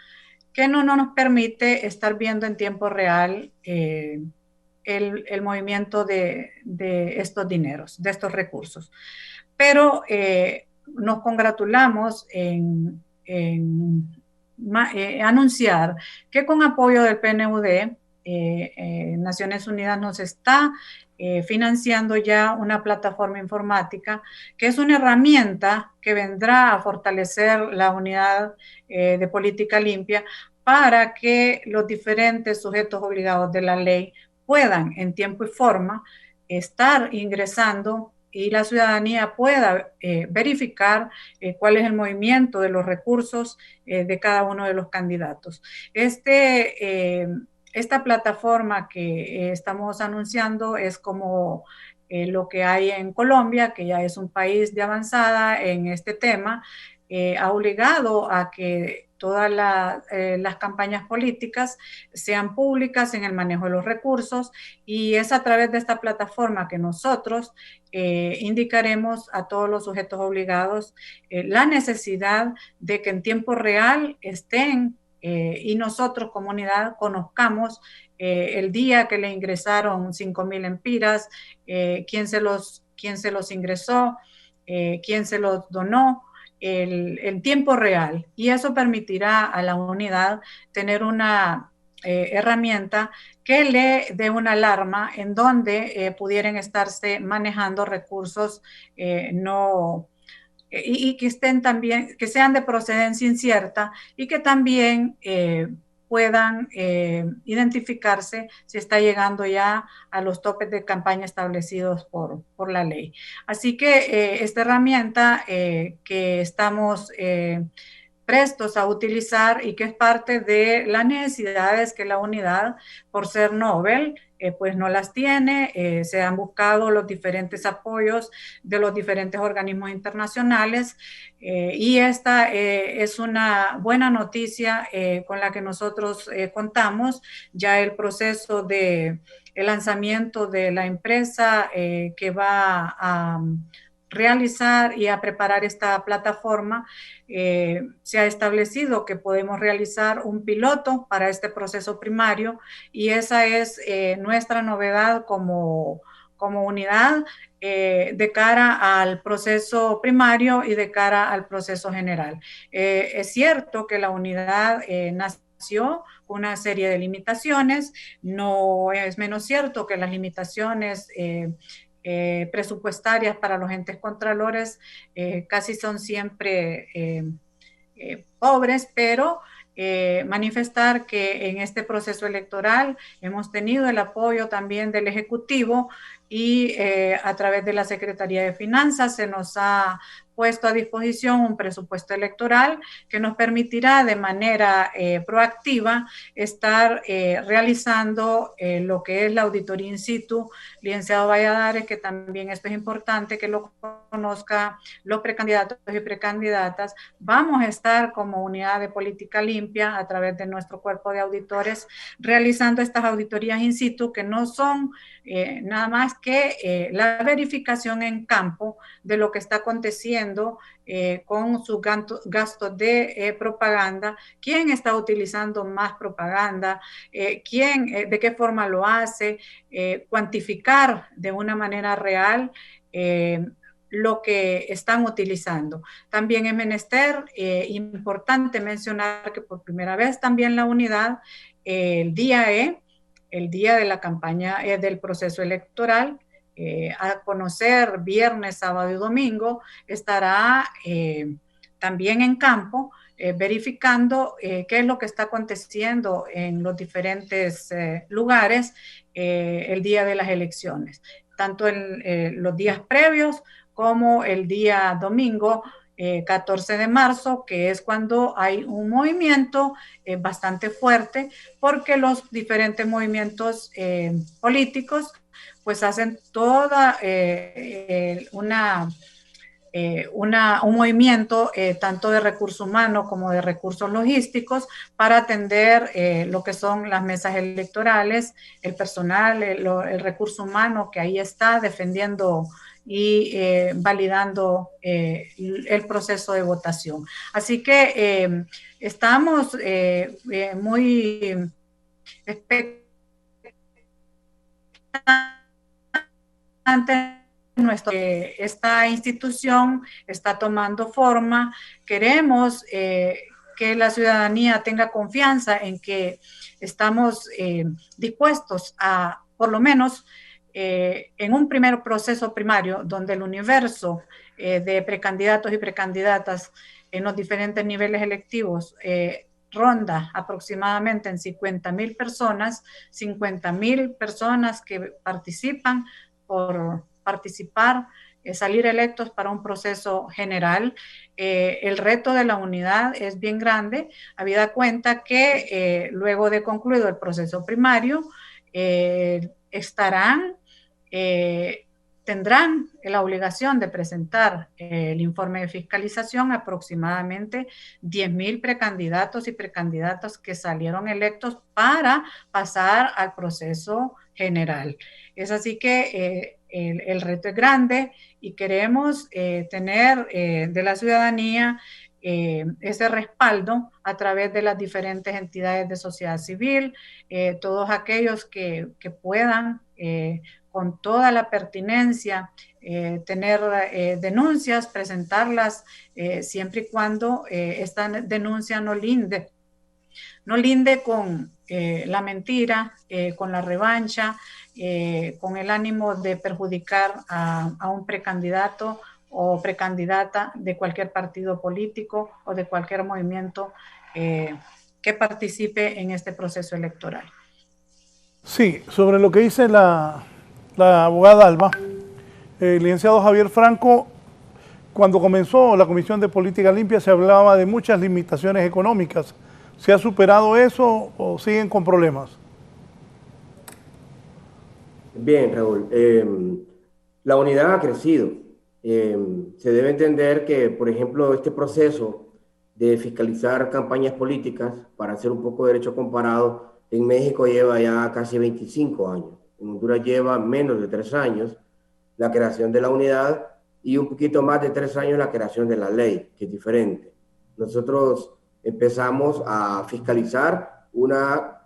que no nos permite estar viendo en tiempo real el movimiento de estos dineros, de estos recursos. Pero nos congratulamos en anunciar que con apoyo del PNUD, Naciones Unidas nos está financiando ya una plataforma informática que es una herramienta que vendrá a fortalecer la unidad de política limpia para que los diferentes sujetos obligados de la ley puedan en tiempo y forma estar ingresando y la ciudadanía pueda verificar cuál es el movimiento de los recursos de cada uno de los candidatos. Esta plataforma que estamos anunciando es como lo que hay en Colombia, que ya es un país de avanzada en este tema. ha obligado a que todas las campañas políticas sean públicas en el manejo de los recursos, y es a través de esta plataforma que nosotros indicaremos a todos los sujetos obligados la necesidad de que en tiempo real estén y nosotros, comunidad, conozcamos el día que le ingresaron 5,000 empiras, quién se los ingresó, quién se los donó, el tiempo real, y eso permitirá a la unidad tener una herramienta que le dé una alarma en donde pudieran estarse manejando recursos y que estén también, que sean de procedencia incierta, y que también puedan identificarse si está llegando ya a los topes de campaña establecidos por la ley. Así que esta herramienta que estamos prestos a utilizar y que es parte de las necesidades que la unidad, por ser novel, pues no las tiene. Se han buscado los diferentes apoyos de los diferentes organismos internacionales, y esta es una buena noticia con la que nosotros contamos. Ya el proceso de el lanzamiento de la empresa que va a realizar y a preparar esta plataforma, se ha establecido que podemos realizar un piloto para este proceso primario, y esa es nuestra novedad como unidad de cara al proceso primario y de cara al proceso general. Es cierto que la unidad nació con una serie de limitaciones, no es menos cierto que las limitaciones presupuestarias para los entes contralores casi son siempre pobres, pero manifestar que en este proceso electoral hemos tenido el apoyo también del Ejecutivo, y a través de la Secretaría de Finanzas se nos ha puesto a disposición un presupuesto electoral que nos permitirá de manera proactiva estar realizando lo que es la auditoría in situ. Licenciado Valladares, que también esto es importante que lo conozca, los precandidatos y precandidatas, vamos a estar como unidad de política limpia a través de nuestro cuerpo de auditores realizando estas auditorías in situ, que no son nada más que la verificación en campo de lo que está aconteciendo con sus gastos de propaganda, quién está utilizando más propaganda, de qué forma lo hace, cuantificar de una manera real lo que están utilizando. También es menester importante mencionar que por primera vez también la unidad, el día de la campaña del proceso electoral, a conocer viernes, sábado y domingo, estará también en campo verificando qué es lo que está aconteciendo en los diferentes lugares el día de las elecciones, tanto en los días previos como el día domingo 14 de marzo, que es cuando hay un movimiento bastante fuerte, porque los diferentes movimientos políticos pues hacen toda un movimiento tanto de recursos humanos como de recursos logísticos para atender lo que son las mesas electorales, el personal, el recurso humano que ahí está defendiendo y validando el proceso de votación. Así que estamos muy expectantes esta institución está tomando forma. Queremos que la ciudadanía tenga confianza en que estamos dispuestos a, por lo menos, en un primer proceso primario, donde el universo de precandidatos y precandidatas en los diferentes niveles electivos ronda aproximadamente en 50,000 personas, 50,000 personas que participan por participar, salir electos para un proceso general. El reto de la unidad es bien grande, habida cuenta que luego de concluido el proceso primario, estarán tendrán la obligación de presentar el informe de fiscalización aproximadamente 10,000 precandidatos y precandidatas que salieron electos para pasar al proceso general. Es así que el reto es grande y queremos tener de la ciudadanía ese respaldo a través de las diferentes entidades de sociedad civil, todos aquellos que puedan con toda la pertinencia tener denuncias, presentarlas siempre y cuando esta denuncia no linde con la mentira, con la revancha, con el ánimo de perjudicar a un precandidato o precandidata de cualquier partido político o de cualquier movimiento que participe en este proceso electoral.
Sí, sobre lo que dice la abogada Alba, el licenciado Javier Franco, cuando comenzó la Comisión de Política Limpia se hablaba de muchas limitaciones económicas. ¿Se ha superado eso o siguen con problemas?
Bien, Raúl. La unidad ha crecido. Se debe entender que, por ejemplo, este proceso de fiscalizar campañas políticas, para hacer un poco de derecho comparado, en México lleva ya casi 25 años. En Honduras lleva menos de 3 años la creación de la unidad y un poquito más de 3 años la creación de la ley, que es diferente. Nosotros empezamos a fiscalizar una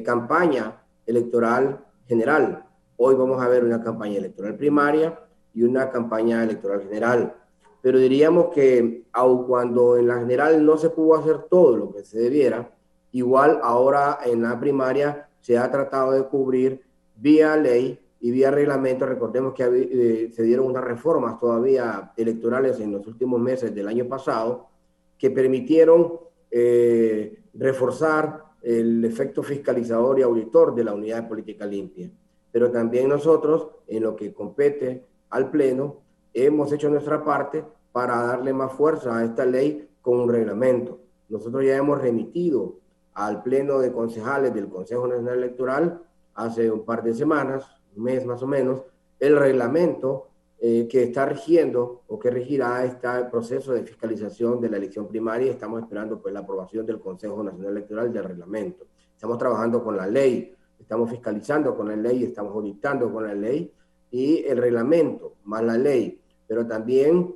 campaña electoral general. Hoy vamos a ver una campaña electoral primaria y una campaña electoral general. Pero diríamos que aun cuando en la general no se pudo hacer todo lo que se debiera, igual ahora en la primaria se ha tratado de cubrir vía ley y vía reglamento. Recordemos que se dieron unas reformas todavía electorales en los últimos meses del año pasado que permitieron reforzar el efecto fiscalizador y auditor de la unidad de política limpia. Pero también nosotros, en lo que compete al Pleno, hemos hecho nuestra parte para darle más fuerza a esta ley con un reglamento. Nosotros ya hemos remitido al Pleno de Concejales del Consejo Nacional Electoral hace un par de semanas, un mes más o menos, el reglamento que está rigiendo o que regirá este proceso de fiscalización de la elección primaria, y estamos esperando pues la aprobación del Consejo Nacional Electoral del reglamento. Estamos trabajando con la ley, estamos fiscalizando con la ley, estamos auditando con la ley y el reglamento más la ley. Pero también,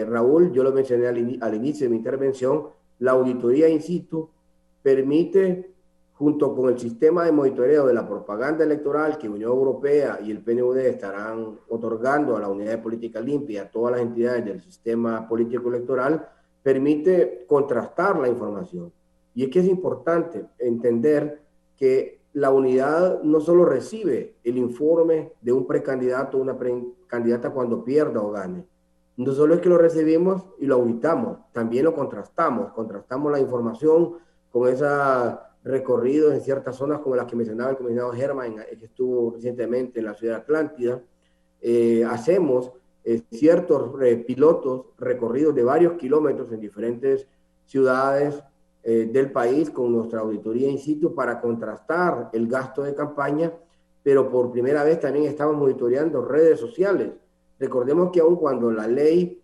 Raúl, yo lo mencioné al inicio de mi intervención, la auditoría in situ permite, junto con el sistema de monitoreo de la propaganda electoral que Unión Europea y el PNUD estarán otorgando a la Unidad de Política Limpia y a todas las entidades del sistema político electoral, permite contrastar la información. Y es que es importante entender que la unidad no solo recibe el informe de un precandidato o una precandidata cuando pierda o gane. No solo es que lo recibimos y lo auditamos, también lo contrastamos la información con esos recorridos en ciertas zonas como las que mencionaba el comisionado Germán, que estuvo recientemente en la ciudad de Atlántida. Hacemos ciertos pilotos, recorridos de varios kilómetros en diferentes ciudades del país con nuestra auditoría in situ para contrastar el gasto de campaña, pero por primera vez también estamos monitoreando redes sociales. Recordemos que aun cuando la ley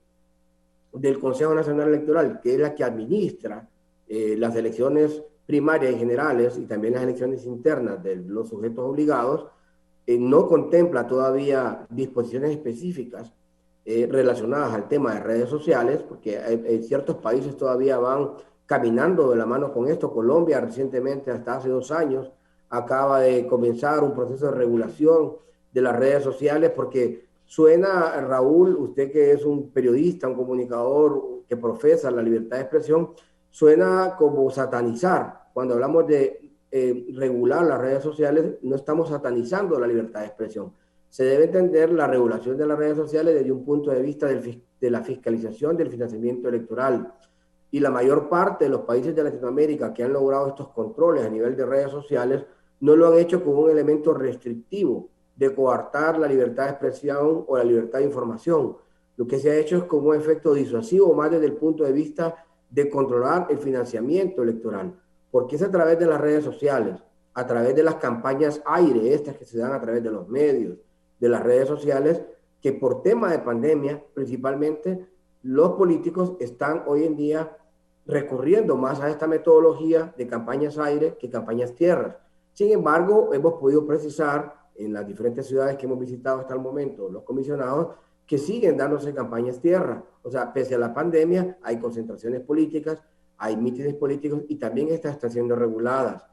del Consejo Nacional Electoral, que es la que administra las elecciones primarias y generales y también las elecciones internas de los sujetos obligados, no contempla todavía disposiciones específicas relacionadas al tema de redes sociales, porque ciertos países todavía van caminando de la mano con esto. Colombia recientemente, hasta hace 2 años, acaba de comenzar un proceso de regulación de las redes sociales, porque suena, Raúl, usted que es un periodista, un comunicador que profesa la libertad de expresión, suena como satanizar. Cuando hablamos de regular las redes sociales, no estamos satanizando la libertad de expresión. Se debe entender la regulación de las redes sociales desde un punto de vista de la fiscalización del financiamiento electoral. Y la mayor parte de los países de Latinoamérica que han logrado estos controles a nivel de redes sociales no lo han hecho con un elemento restrictivo de coartar la libertad de expresión o la libertad de información. Lo que se ha hecho es como un efecto disuasivo, más desde el punto de vista de controlar el financiamiento electoral, porque es a través de las redes sociales, a través de las campañas aire, estas que se dan a través de los medios, de las redes sociales, que por tema de pandemia, principalmente, los políticos están hoy en día recurriendo más a esta metodología de campañas aire que campañas tierras. Sin embargo, hemos podido precisar en las diferentes ciudades que hemos visitado hasta el momento, los comisionados, que siguen dándose campañas tierra. O sea, pese a la pandemia, hay concentraciones políticas, hay mítines políticos y también estas están siendo reguladas.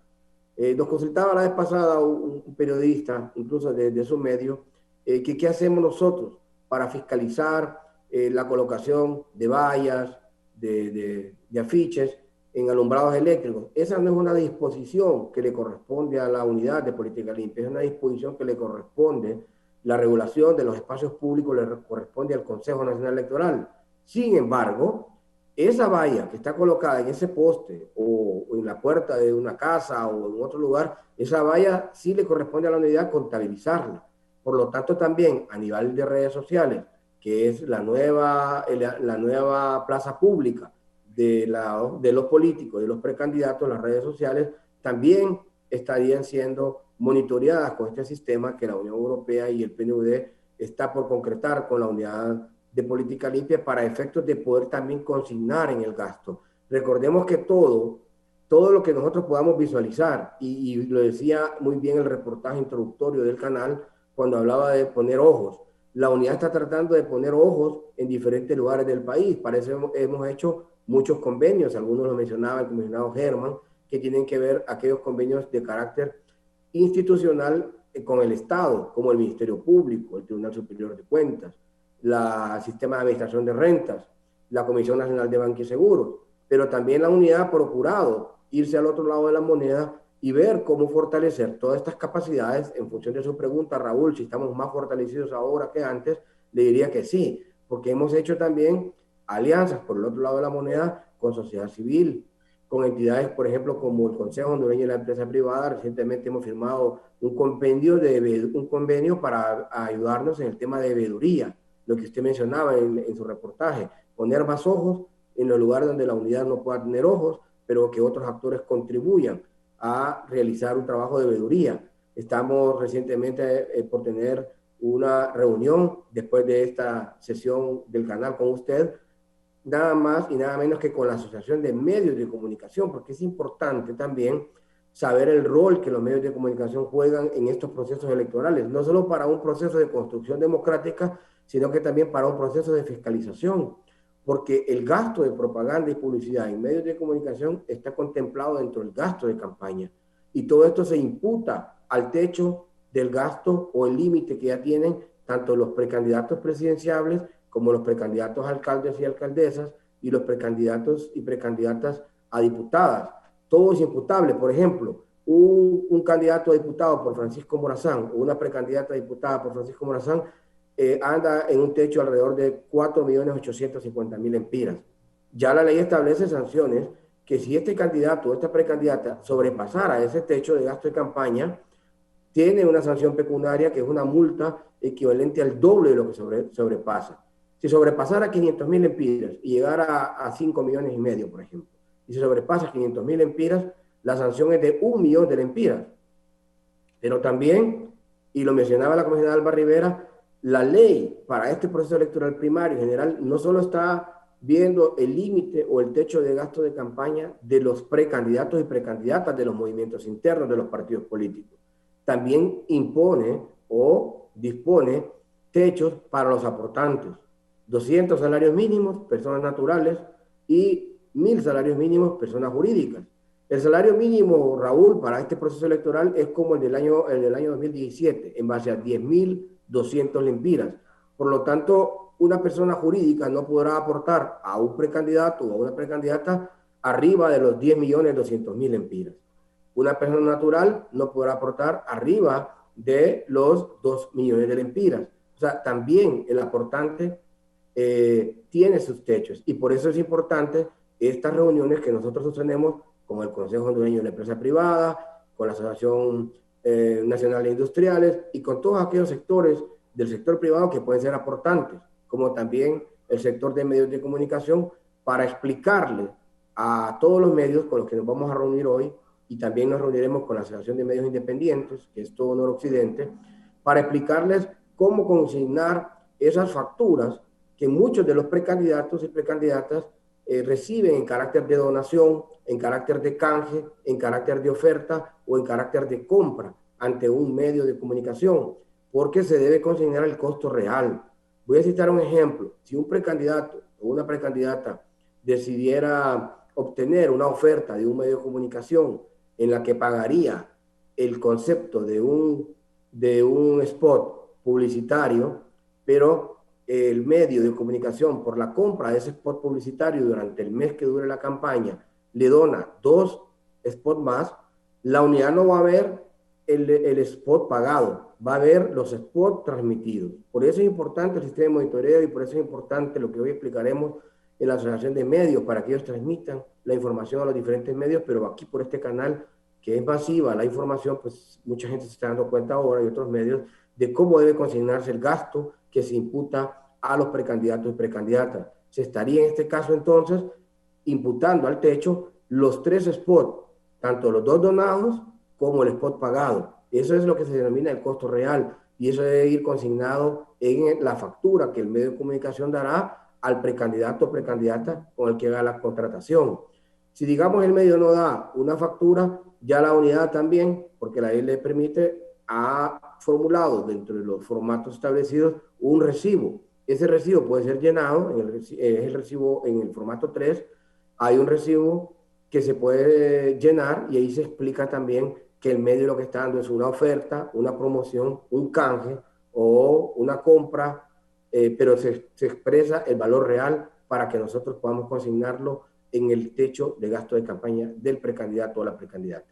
Nos consultaba la vez pasada un periodista, incluso de su medio, que qué hacemos nosotros para fiscalizar la colocación de vallas, de afiches en alumbrados eléctricos. Esa no es una disposición que le corresponde a la unidad de política limpia, es una disposición que le corresponde, la regulación de los espacios públicos le corresponde al Consejo Nacional Electoral. Sin embargo, esa valla que está colocada en ese poste o en la puerta de una casa o en otro lugar, esa valla sí le corresponde a la unidad contabilizarla. Por lo tanto, también a nivel de redes sociales, que es la nueva plaza pública de los políticos, de los precandidatos, las redes sociales, también estarían siendo monitoreadas con este sistema que la Unión Europea y el PNUD está por concretar con la unidad de política limpia para efectos de poder también consignar en el gasto. Recordemos que todo lo que nosotros podamos visualizar, y lo decía muy bien el reportaje introductorio del canal cuando hablaba de poner ojos, la unidad está tratando de poner ojos en diferentes lugares del país. Para eso hemos hecho muchos convenios, algunos lo mencionaba el comisionado Germán, que tienen que ver aquellos convenios de carácter institucional con el Estado, como el Ministerio Público, el Tribunal Superior de Cuentas, el Sistema de Administración de Rentas, la Comisión Nacional de Banca y Seguros, pero también la unidad ha procurado irse al otro lado de la moneda y ver cómo fortalecer todas estas capacidades. En función de su pregunta, Raúl, si estamos más fortalecidos ahora que antes, le diría que sí, porque hemos hecho también alianzas por el otro lado de la moneda con sociedad civil, con entidades, por ejemplo, como el Consejo Hondureño de la Empresa Privada. Recientemente hemos firmado un convenio para ayudarnos en el tema de veeduría, lo que usted mencionaba en su reportaje, poner más ojos en los lugares donde la unidad no pueda tener ojos, pero que otros actores contribuyan a realizar un trabajo de veeduría. Estamos recientemente por tener una reunión después de esta sesión del canal con usted, nada más y nada menos que con la Asociación de Medios de Comunicación, porque es importante también saber el rol que los medios de comunicación juegan en estos procesos electorales, no solo para un proceso de construcción democrática, sino que también para un proceso de fiscalización, porque el gasto de propaganda y publicidad en medios de comunicación está contemplado dentro del gasto de campaña, y todo esto se imputa al techo del gasto o el límite que ya tienen tanto los precandidatos presidenciables como los precandidatos a alcaldes y alcaldesas y los precandidatos y precandidatas a diputadas. Todo es imputable. Por ejemplo, un candidato a diputado por Francisco Morazán o una precandidata a diputada por Francisco Morazán anda en un techo alrededor de 4.850.000 empiras. Ya la ley establece sanciones que si este candidato o esta precandidata sobrepasara ese techo de gasto de campaña, tiene una sanción pecuniaria que es una multa equivalente al doble de lo que sobrepasa. Si sobrepasara 500.000 empiras y llegara a 5,5 millones, por ejemplo, y si sobrepasa 500.000 empiras, la sanción es de 1 millón de empiras. Pero también, y lo mencionaba la comisionada Alba Rivera, la ley para este proceso electoral primario general no solo está viendo el límite o el techo de gasto de campaña de los precandidatos y precandidatas de los movimientos internos de los partidos políticos, también impone o dispone techos para los aportantes. 200 salarios mínimos, personas naturales, y 1.000 salarios mínimos, personas jurídicas. El salario mínimo, Raúl, para este proceso electoral es como el del año 2017, en base a 10.200 lempiras. Por lo tanto, una persona jurídica no podrá aportar a un precandidato o a una precandidata arriba de los 10.200.000 lempiras. Una persona natural no podrá aportar arriba de los 2 millones de lempiras. O sea, también el aportante tiene sus techos, y por eso es importante estas reuniones que nosotros sostenemos con el Consejo Hondureño de la Empresa Privada, con la Asociación Nacional de Industriales y con todos aquellos sectores del sector privado que pueden ser aportantes, como también el sector de medios de comunicación, para explicarle a todos los medios con los que nos vamos a reunir hoy, y también nos reuniremos con la Asociación de Medios Independientes, que es todo Noroccidente, para explicarles cómo consignar esas facturas que muchos de los precandidatos y precandidatas reciben en carácter de donación, en carácter de canje, en carácter de oferta o en carácter de compra ante un medio de comunicación, porque se debe consignar el costo real. Voy a citar un ejemplo. Si un precandidato o una precandidata decidiera obtener una oferta de un medio de comunicación en la que pagaría el concepto de un spot publicitario, pero el medio de comunicación, por la compra de ese spot publicitario durante el mes que dure la campaña, le dona 2 spots más, la unidad no va a ver el spot pagado, va a ver los spots transmitidos. Por eso es importante el sistema de monitoreo y por eso es importante lo que hoy explicaremos en la asociación de medios, para que ellos transmitan la información a los diferentes medios, pero aquí por este canal que es masiva la información, pues mucha gente se está dando cuenta ahora y otros medios de cómo debe consignarse el gasto que se imputa a los precandidatos y precandidatas. Se estaría en este caso entonces imputando al techo los 3 spots, tanto los 2 donados como el spot pagado. Eso es lo que se denomina el costo real y eso debe ir consignado en la factura que el medio de comunicación dará al precandidato o precandidata con el que haga la contratación. Si digamos el medio no da una factura, ya la unidad también, porque la ley le permite, ha formulado dentro de los formatos establecidos un recibo. Ese recibo puede ser llenado, es el recibo en el formato 3, hay un recibo que se puede llenar y ahí se explica también que el medio lo que está dando es una oferta, una promoción, un canje o una compra, pero se expresa el valor real para que nosotros podamos consignarlo en el techo de gasto de campaña del precandidato o la precandidata.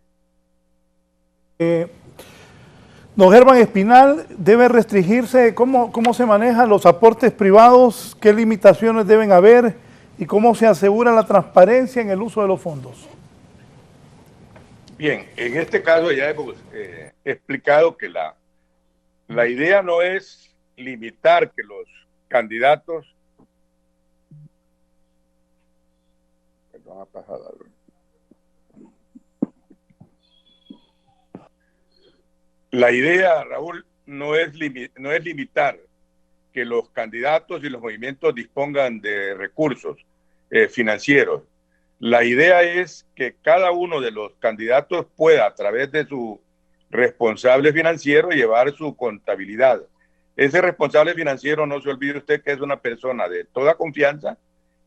Don Germán Espinal, ¿debe restringirse cómo se manejan los aportes privados? ¿Qué limitaciones deben haber? ¿Y cómo se asegura la transparencia en el uso de los fondos?
Bien, en este caso ya hemos explicado que la idea no es limitar que los candidatos... La idea, Raúl, no es limitar que los candidatos y los movimientos dispongan de recursos financieros. La idea es que cada uno de los candidatos pueda, a través de su responsable financiero, llevar su contabilidad. Ese responsable financiero, no se olvide usted que es una persona de toda confianza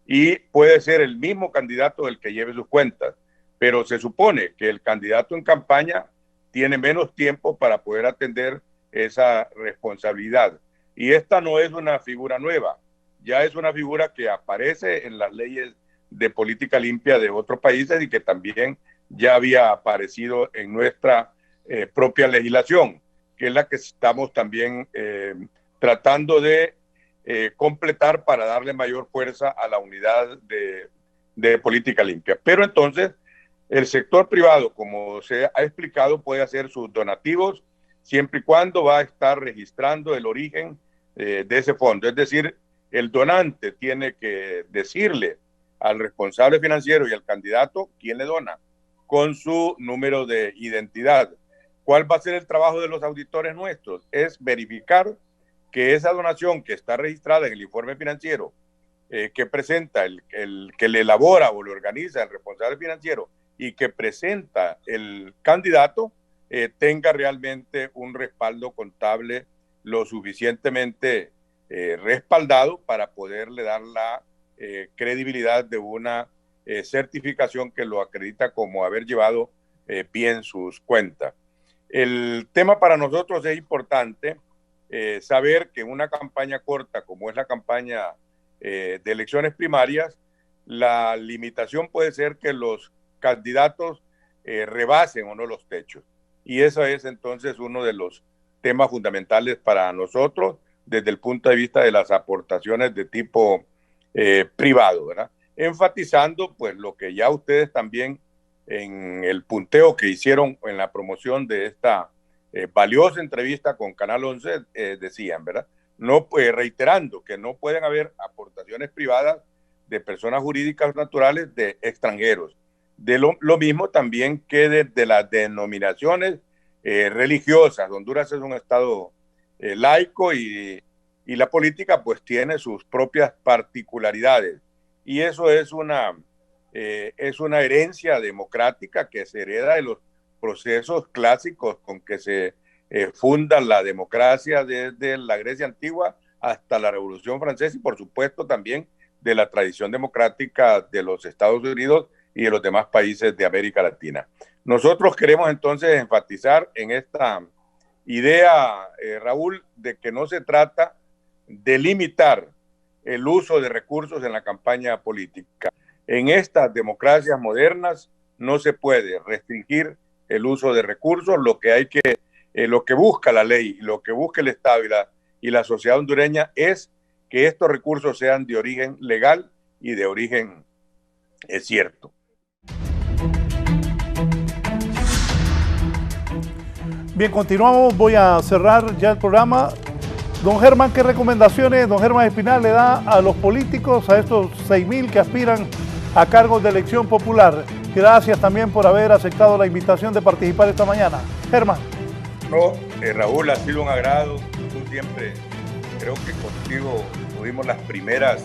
y puede ser el mismo candidato el que lleve sus cuentas, pero se supone que el candidato en campaña tiene menos tiempo para poder atender esa responsabilidad. Y esta no es una figura nueva, ya es una figura que aparece en las leyes de política limpia de otros países y que también ya había aparecido en nuestra propia legislación, que es la que estamos también tratando de completar para darle mayor fuerza a la unidad de política limpia. Pero entonces, el sector privado, como se ha explicado, puede hacer sus donativos siempre y cuando va a estar registrando el origen de ese fondo. Es decir, el donante tiene que decirle al responsable financiero y al candidato quién le dona, con su número de identidad. ¿Cuál va a ser el trabajo de los auditores nuestros? Es verificar que esa donación que está registrada en el informe financiero que presenta el que le elabora o le organiza el responsable financiero y que presenta el candidato tenga realmente un respaldo contable lo suficientemente respaldado para poderle dar la credibilidad de una certificación que lo acredita como haber llevado bien sus cuentas. El tema para nosotros es importante saber que en una campaña corta como es la campaña de elecciones primarias, la limitación puede ser que los candidatos rebasen o no los techos. Y eso es entonces uno de los temas fundamentales para nosotros desde el punto de vista de las aportaciones de tipo privado, ¿verdad? Enfatizando pues lo que ya ustedes también en el punteo que hicieron en la promoción de esta valiosa entrevista con Canal 11 decían, ¿verdad? No, reiterando que no pueden haber aportaciones privadas de personas jurídicas naturales de extranjeros. De lo mismo también que de las denominaciones religiosas. Honduras es un estado laico y y la política pues tiene sus propias particularidades. Y eso es una herencia democrática que se hereda de los procesos clásicos con que se funda la democracia desde la Grecia antigua hasta la Revolución Francesa y por supuesto también de la tradición democrática de los Estados Unidos y de los demás países de América Latina. Nosotros queremos entonces enfatizar en esta idea, Raúl, de que no se trata de limitar el uso de recursos en la campaña política. En estas democracias modernas no se puede restringir el uso de recursos. Lo que busca la ley, lo que busca el Estado y la sociedad hondureña es que estos recursos sean de origen legal y de origen cierto.
Bien, continuamos. Voy a cerrar ya el programa. Don Germán, ¿qué recomendaciones don Germán Espinal le da a los políticos, a estos 6.000 que aspiran a cargos de elección popular? Gracias también por haber aceptado la invitación de participar esta mañana. Germán.
No, Raúl, ha sido un agrado. Tú siempre, creo que contigo tuvimos las primeras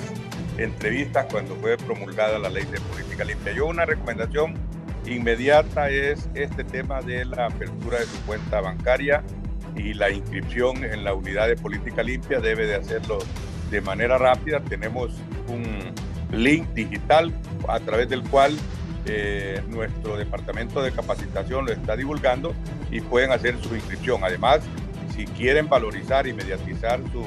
entrevistas cuando fue promulgada la ley de política limpia. Yo una recomendación inmediata es este tema de la apertura de su cuenta bancaria y la inscripción en la unidad de política limpia debe de hacerlo de manera rápida. Tenemos un link digital a través del cual nuestro departamento de capacitación lo está divulgando y pueden hacer su inscripción. Además, si quieren valorizar y mediatizar su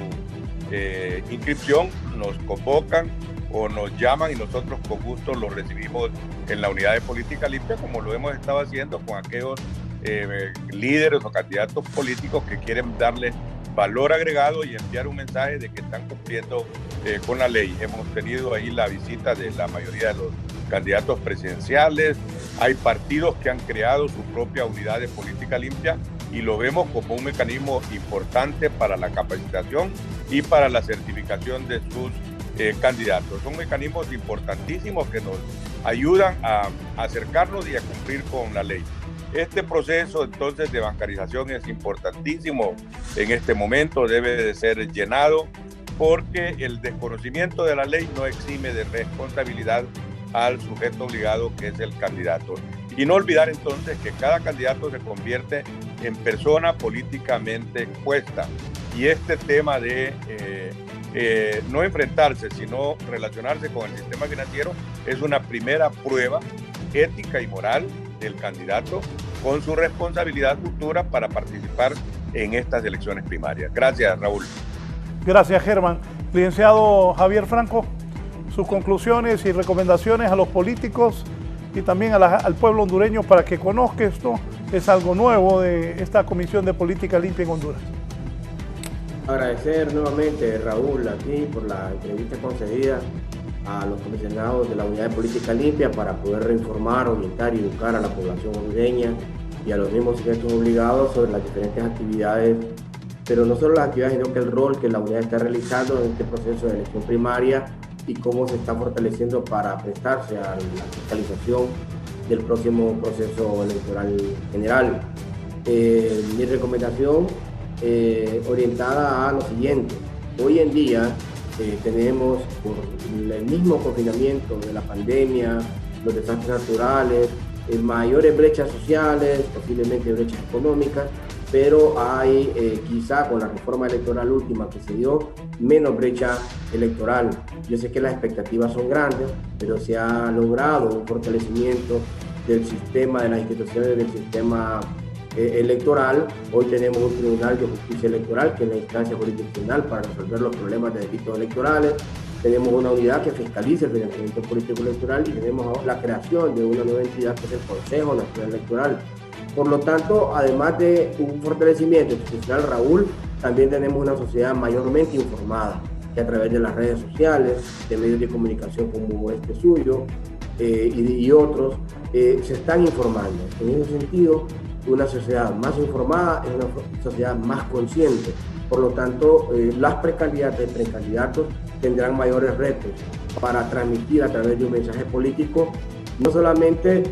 inscripción, nos convocan o nos llaman y nosotros con gusto los recibimos en la unidad de política limpia, como lo hemos estado haciendo con aquellos líderes o candidatos políticos que quieren darle valor agregado y enviar un mensaje de que están cumpliendo con la ley. Hemos tenido ahí la visita de la mayoría de los candidatos presidenciales. Hay partidos que han creado su propia unidad de política limpia y lo vemos como un mecanismo importante para la capacitación y para la certificación de sus candidatos. Son mecanismos importantísimos que nos ayudan a acercarnos y a cumplir con la ley. Este proceso entonces de bancarización es importantísimo en este momento, debe de ser llenado porque el desconocimiento de la ley no exime de responsabilidad al sujeto obligado que es el candidato. Y no olvidar entonces que cada candidato se convierte en persona políticamente expuesta y este tema de no enfrentarse sino relacionarse con el sistema financiero es una primera prueba ética y moral del candidato con su responsabilidad futura para participar en estas elecciones primarias. Gracias, Raúl.
Gracias, Germán. Licenciado Javier Franco, sus conclusiones y recomendaciones a los políticos y también al pueblo hondureño para que conozca esto. Es algo nuevo de esta Comisión de Política Limpia en Honduras.
Agradecer nuevamente, Raúl, a ti por la entrevista concedida a los comisionados de la Unidad de Política Limpia para poder reinformar, orientar y educar a la población hondureña y a los mismos sujetos obligados sobre las diferentes actividades, pero no solo las actividades, sino que el rol que la unidad está realizando en este proceso de elección primaria y cómo se está fortaleciendo para prestarse a la fiscalización del próximo proceso electoral general. Mi recomendación orientada a lo siguiente. Hoy en día tenemos, por el mismo confinamiento de la pandemia, los desastres naturales, mayores brechas sociales, posiblemente brechas económicas, pero hay quizá con la reforma electoral última que se dio, menos brecha electoral. Yo sé que las expectativas son grandes, pero se ha logrado un fortalecimiento del sistema, de las instituciones del sistema electoral. Hoy tenemos un Tribunal de Justicia Electoral que es la instancia jurisdiccional para resolver los problemas de delitos electorales. Tenemos una unidad que fiscaliza el financiamiento político electoral y tenemos la creación de una nueva entidad que es el Consejo Nacional Electoral. Por lo tanto, además de un fortalecimiento institucional, Raúl, también tenemos una sociedad mayormente informada, que a través de las redes sociales, de medios de comunicación como este suyo y otros, se están informando. En ese sentido, una sociedad más informada es una sociedad más consciente. Por lo tanto, las precandidatas y precandidatos tendrán mayores retos para transmitir a través de un mensaje político no solamente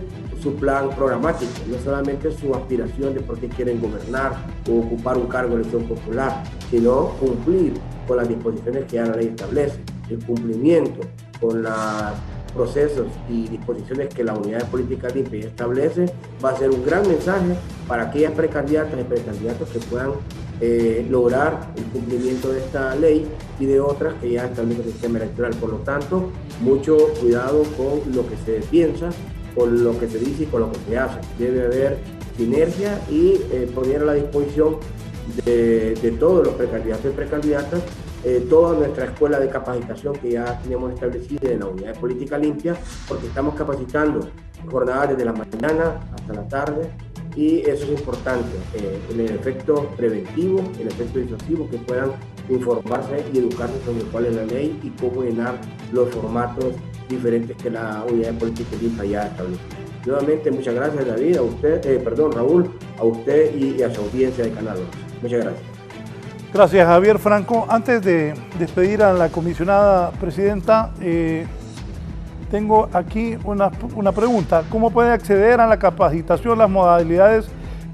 su plan programático, no solamente su aspiración de por qué quieren gobernar o ocupar un cargo de elección popular, sino cumplir con las disposiciones que ya la ley establece. El cumplimiento con los procesos y disposiciones que la Unidad de Política Limpia establece va a ser un gran mensaje para aquellas precandidatas y precandidatos que puedan lograr el cumplimiento de esta ley y de otras que ya establece el sistema electoral. Por lo tanto, mucho cuidado con lo que se piensa, con lo que se dice y con lo que se hace. Debe haber sinergia y poner a la disposición de todos los precandidatos y precandidatas toda nuestra escuela de capacitación que ya tenemos establecida en la Unidad de Política Limpia, porque estamos capacitando jornadas desde la mañana hasta la tarde, y eso es importante, el efecto preventivo, el efecto disuasivo, que puedan informarse y educarse sobre cuál es la ley y cómo llenar los formatos diferentes que la Unidad de Política Limpia ya establece. Nuevamente, muchas gracias, David, a usted, Raúl, a usted y a su audiencia de Canal 11. Muchas gracias.
Gracias, Javier Franco. Antes de despedir a la comisionada presidenta, tengo aquí una pregunta. ¿Cómo puede acceder a la capacitación, las modalidades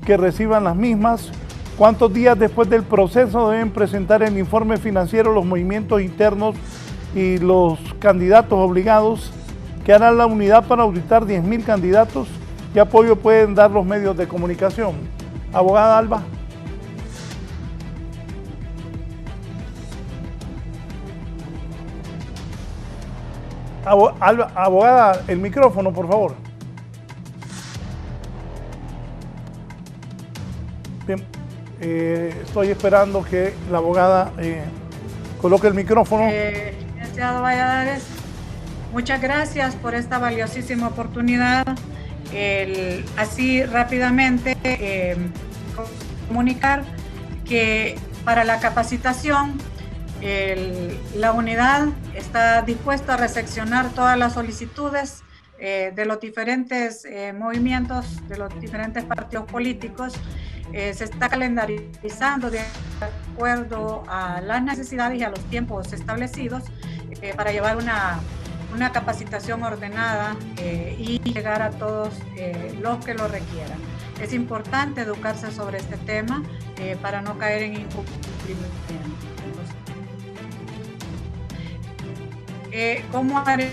que reciban las mismas? ¿Cuántos días después del proceso deben presentar el informe financiero, los movimientos internos y los candidatos obligados? ¿Qué hará la unidad para auditar 10.000 candidatos? ¿Qué apoyo pueden dar los medios de comunicación? Abogada Alba. Abogada, el micrófono, por favor. Bien, estoy esperando que la abogada coloque el micrófono.
Licenciado Valladares, muchas gracias por esta valiosísima oportunidad. Así rápidamente comunicar que para la capacitación la unidad está dispuesta a recepcionar todas las solicitudes de los diferentes movimientos, de los diferentes partidos políticos. Se está calendarizando de acuerdo a las necesidades y a los tiempos establecidos para llevar una capacitación ordenada y llegar a todos los que lo requieran. Es importante educarse sobre este tema para no caer en incumplimientos. ¿Cómo haremos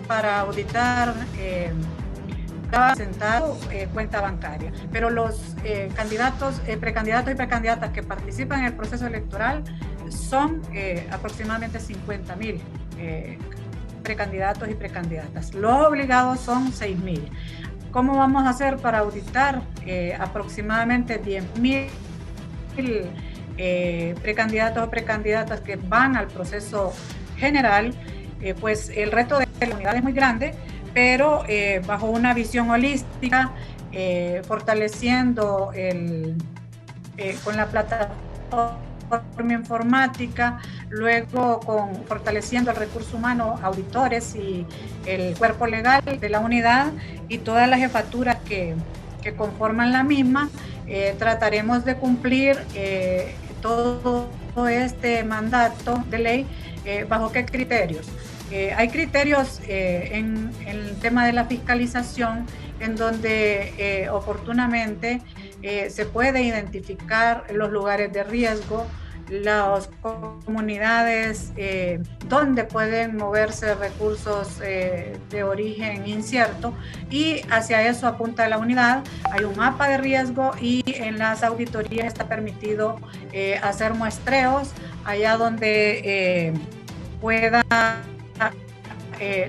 para auditar cada centavo cuenta bancaria? Pero los candidatos, precandidatos y precandidatas que participan en el proceso electoral son aproximadamente 50.000 precandidatos y precandidatas. Los obligados son 6.000. ¿Cómo vamos a hacer para auditar aproximadamente 10.000 precandidatos o precandidatas que van al proceso general? Pues el reto de la unidad es muy grande, pero bajo una visión holística, fortaleciendo con la plataforma informática, luego fortaleciendo el recurso humano, auditores y el cuerpo legal de la unidad y todas las jefaturas que conforman la misma. Trataremos de cumplir todo este mandato de ley. ¿Bajo qué criterios? Hay criterios en el tema de la fiscalización, en donde oportunamente se puede identificar los lugares de riesgo, las comunidades donde pueden moverse recursos de origen incierto, y hacia eso apunta la unidad. Hay un mapa de riesgo y en las auditorías está permitido hacer muestreos allá donde pueda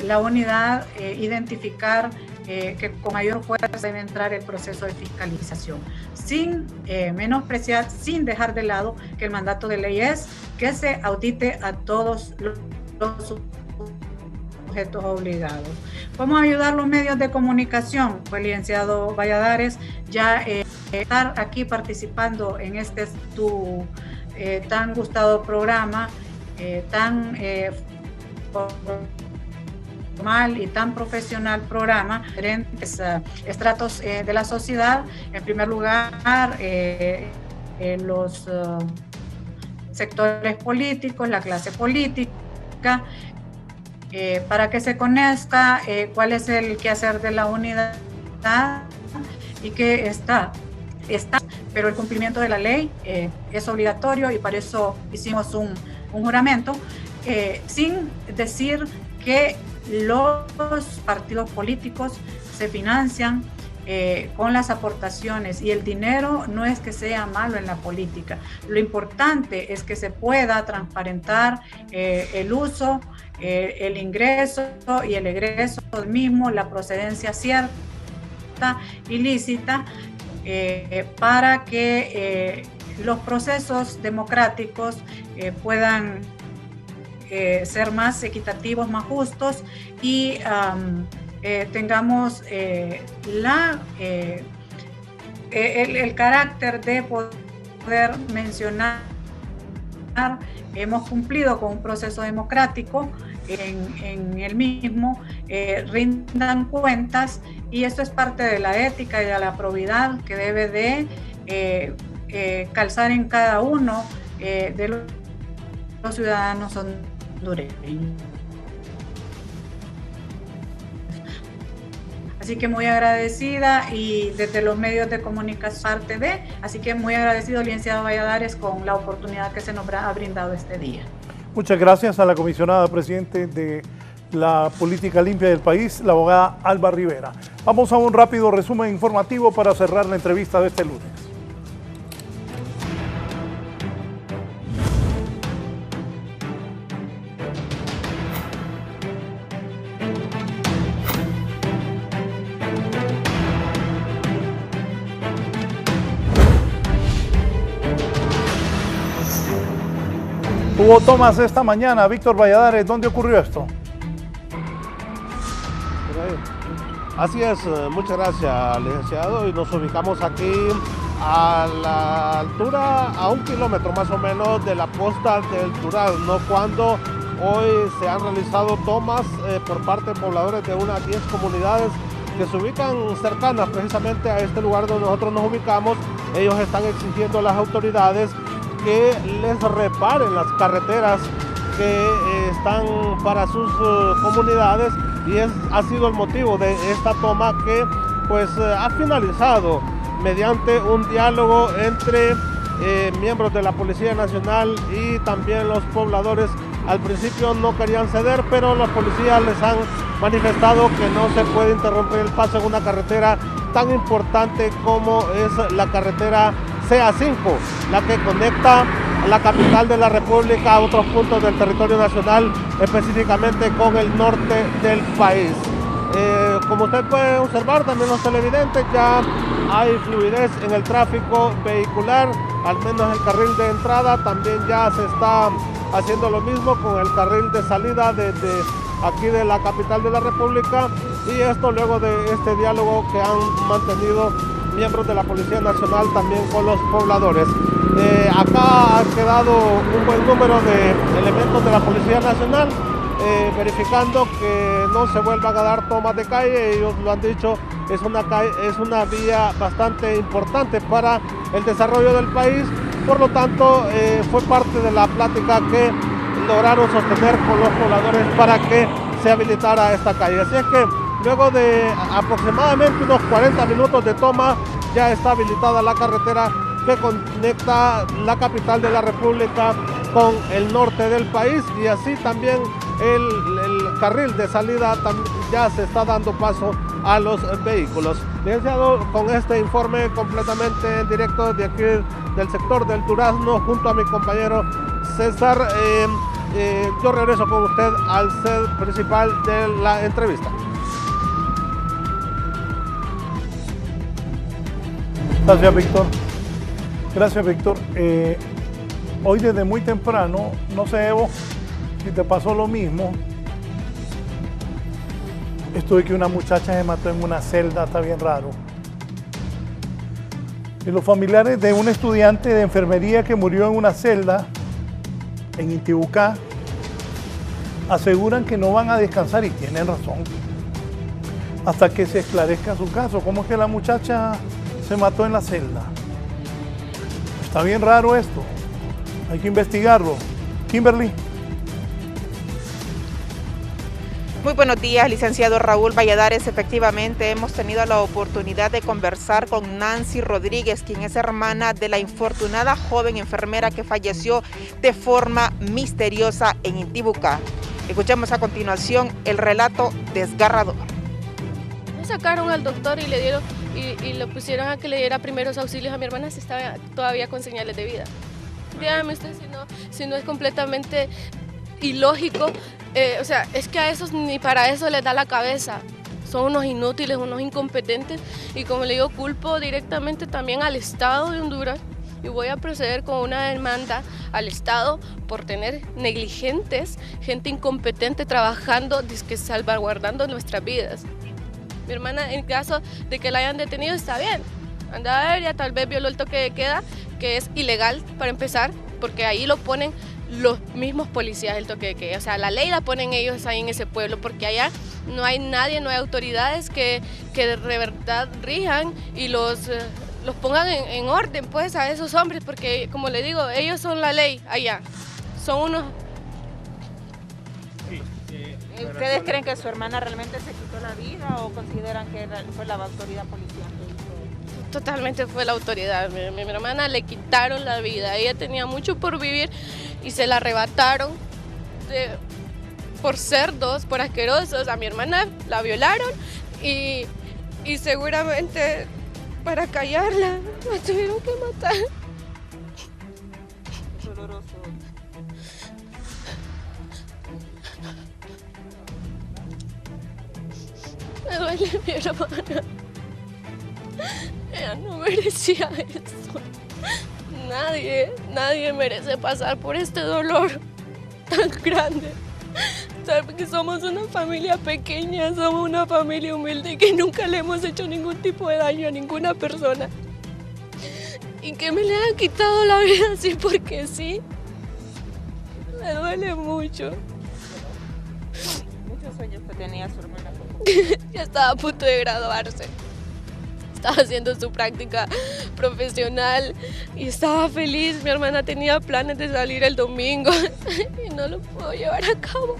la unidad identificar que con mayor fuerza debe entrar el proceso de fiscalización, sin menospreciar, sin dejar de lado que el mandato de ley es que se audite a todos los sujetos obligados. ¿Cómo ayudar los medios de comunicación? Pues, licenciado Valladares, ya estar aquí participando en este tu tan gustado programa, tan formal y tan profesional programa, diferentes estratos de la sociedad. En primer lugar, los sectores políticos, la clase política, para que se conozca cuál es el quehacer de la unidad y qué está está, pero el cumplimiento de la ley es obligatorio y para eso hicimos un juramento, sin decir que los partidos políticos se financian con las aportaciones, y el dinero no es que sea malo en la política. Lo importante es que se pueda transparentar el uso, el ingreso y el egreso del mismo, la procedencia cierta y lícita, para que los procesos democráticos puedan ser más equitativos, más justos, y tengamos el carácter de poder mencionar, hemos cumplido con un proceso democrático en el mismo, rindan cuentas, y esto es parte de la ética y de la probidad que debe de calzar en cada uno de los ciudadanos hondureños. Así que muy agradecida, y desde los medios de comunicación así que muy agradecido, licenciado Valladares, con la oportunidad que se nos ha brindado este día.
Muchas gracias a la comisionada presidente de la política limpia del país, la abogada Alba Rivera. Vamos a un rápido resumen informativo para cerrar la entrevista de este lunes. Hubo tomas esta mañana. Víctor Valladares, ¿dónde ocurrió esto?
Así es, muchas gracias, licenciado, y nos ubicamos aquí a la altura, a 1 kilómetro más o menos de la costa del Durazno, cuando hoy se han realizado tomas por parte de pobladores de unas 10 comunidades que se ubican cercanas precisamente a este lugar donde nosotros nos ubicamos. Ellos están exigiendo a las autoridades que les reparen las carreteras que están para sus comunidades, y ha sido el motivo de esta toma, que pues ha finalizado mediante un diálogo entre miembros de la Policía Nacional y también los pobladores. Al principio no querían ceder, pero los policías les han manifestado que no se puede interrumpir el paso en una carretera tan importante como es la carretera CA5, la que conecta la capital de la República a otros puntos del territorio nacional, específicamente con el norte del país. Como usted puede observar, también los televidentes, ya hay fluidez en el tráfico vehicular, al menos el carril de entrada también ya se está haciendo lo mismo con el carril de salida desde aquí de la capital de la República, y esto luego de este diálogo que han mantenido miembros de la Policía Nacional también con los pobladores. Acá ha quedado un buen número de elementos de la Policía Nacional verificando que no se vuelvan a dar tomas de calle. Ellos lo han dicho, es una vía bastante importante para el desarrollo del país. Por lo tanto, fue parte de la plática que lograron sostener con los pobladores para que se habilitara esta calle. Así es que luego de aproximadamente unos 40 minutos de toma, ya está habilitada la carretera que conecta la capital de la República con el norte del país, y así también el carril de salida ya se está dando paso a los vehículos. Licenciado, con este informe completamente en directo de aquí del sector del Durazno, junto a mi compañero César, yo regreso con usted al set principal de la entrevista.
Gracias, Víctor. Gracias, Víctor. Hoy desde muy temprano, no sé, Evo, si te pasó lo mismo. Esto de que una muchacha se mató en una celda está bien raro. Y los familiares de un estudiante de enfermería que murió en una celda en Intibucá aseguran que no van a descansar, y tienen razón, hasta que se esclarezca su caso. ¿Cómo es que la muchacha se mató en la celda? Está bien raro esto. Hay que investigarlo. Kimberly.
Muy buenos días, licenciado Raúl Valladares. Efectivamente, hemos tenido la oportunidad de conversar con Nancy Rodríguez, quien es hermana de la infortunada joven enfermera que falleció de forma misteriosa en Intibucá. Escuchemos a continuación el relato desgarrador.
Me sacaron al doctor y le dieron y le pusieron a que le diera primeros auxilios a mi hermana si estaba todavía con señales de vida. Dígame usted si no es completamente ilógico. O sea, es que a esos ni para eso les da la cabeza. Son unos inútiles, unos incompetentes. Y como le digo, culpo directamente también al Estado de Honduras. Y voy a proceder con una demanda al Estado por tener negligentes, gente incompetente trabajando, salvaguardando nuestras vidas. Mi hermana, en caso de que la hayan detenido, está bien. Andaba aérea, tal vez violó el toque de queda, que es ilegal para empezar, porque ahí lo ponen los mismos policías el toque de queda. O sea, la ley la ponen ellos ahí en ese pueblo, porque allá no hay nadie, no hay autoridades que de verdad rijan y los pongan en orden, pues, a esos hombres, porque, como le digo, ellos son la ley allá. Son unos...
¿Ustedes creen que su hermana realmente se quitó la vida o consideran que fue la autoridad policial?
Totalmente fue la autoridad. Mi hermana le quitaron la vida. Ella tenía mucho por vivir y se la arrebataron por cerdos, por asquerosos. A mi hermana la violaron y seguramente para callarla la tuvieron que matar.
Es doloroso.
Me duele mi hermana. Ella no merecía eso. Nadie merece pasar por este dolor tan grande. Saben que somos una familia pequeña, somos una familia humilde que nunca le hemos hecho ningún tipo de daño a ninguna persona. Y que me le han quitado la vida así porque sí. Me duele mucho.
Muchos sueños que tenía su hermana.
Ya estaba a punto de graduarse. Estaba haciendo su práctica profesional y estaba feliz. Mi hermana tenía planes de salir el domingo y no lo puedo llevar a cabo.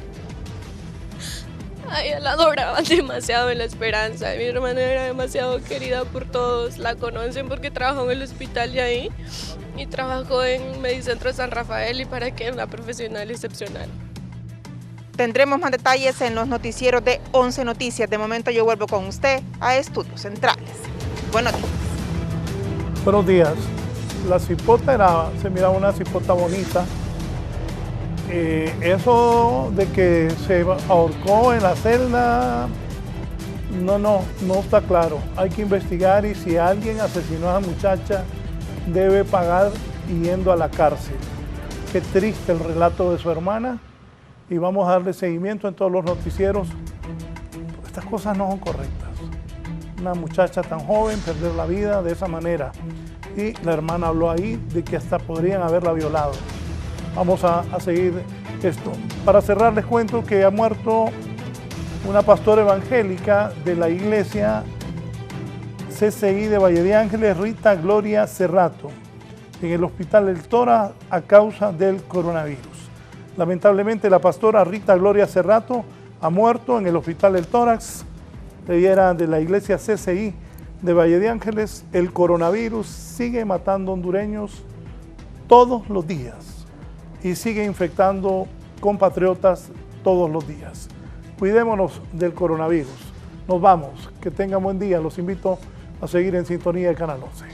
A ella la adoraban demasiado en La Esperanza. Mi hermana era demasiado querida por todos. La conocen porque trabajó en el hospital de ahí y trabajó en Medicentro San Rafael y para que una profesional excepcional.
Tendremos más detalles en los noticieros de 11 Noticias. De momento yo vuelvo con usted a Estudios Centrales. Buenos días.
Buenos días. La cipota se miraba una cipota bonita. Eso de que se ahorcó en la celda, no está claro. Hay que investigar y si alguien asesinó a esa muchacha, debe pagar yendo a la cárcel. Qué triste el relato de su hermana y vamos a darle seguimiento en todos los noticieros. Estas cosas no son correctas. Una muchacha tan joven perder la vida de esa manera. Y la hermana habló ahí de que hasta podrían haberla violado. Vamos a seguir esto. Para cerrar les cuento que ha muerto una pastora evangélica de la iglesia CCI de Valle de Ángeles, Rita Gloria Cerrato, en el hospital El Tórax a causa del coronavirus. Lamentablemente la pastora Rita Gloria Cerrato ha muerto en el hospital El Tórax. Ella era de la iglesia CCI de Valle de Ángeles. El coronavirus sigue matando hondureños todos los días y sigue infectando compatriotas todos los días. Cuidémonos del coronavirus. Nos vamos. Que tengan buen día. Los invito a seguir en sintonía de Canal 11.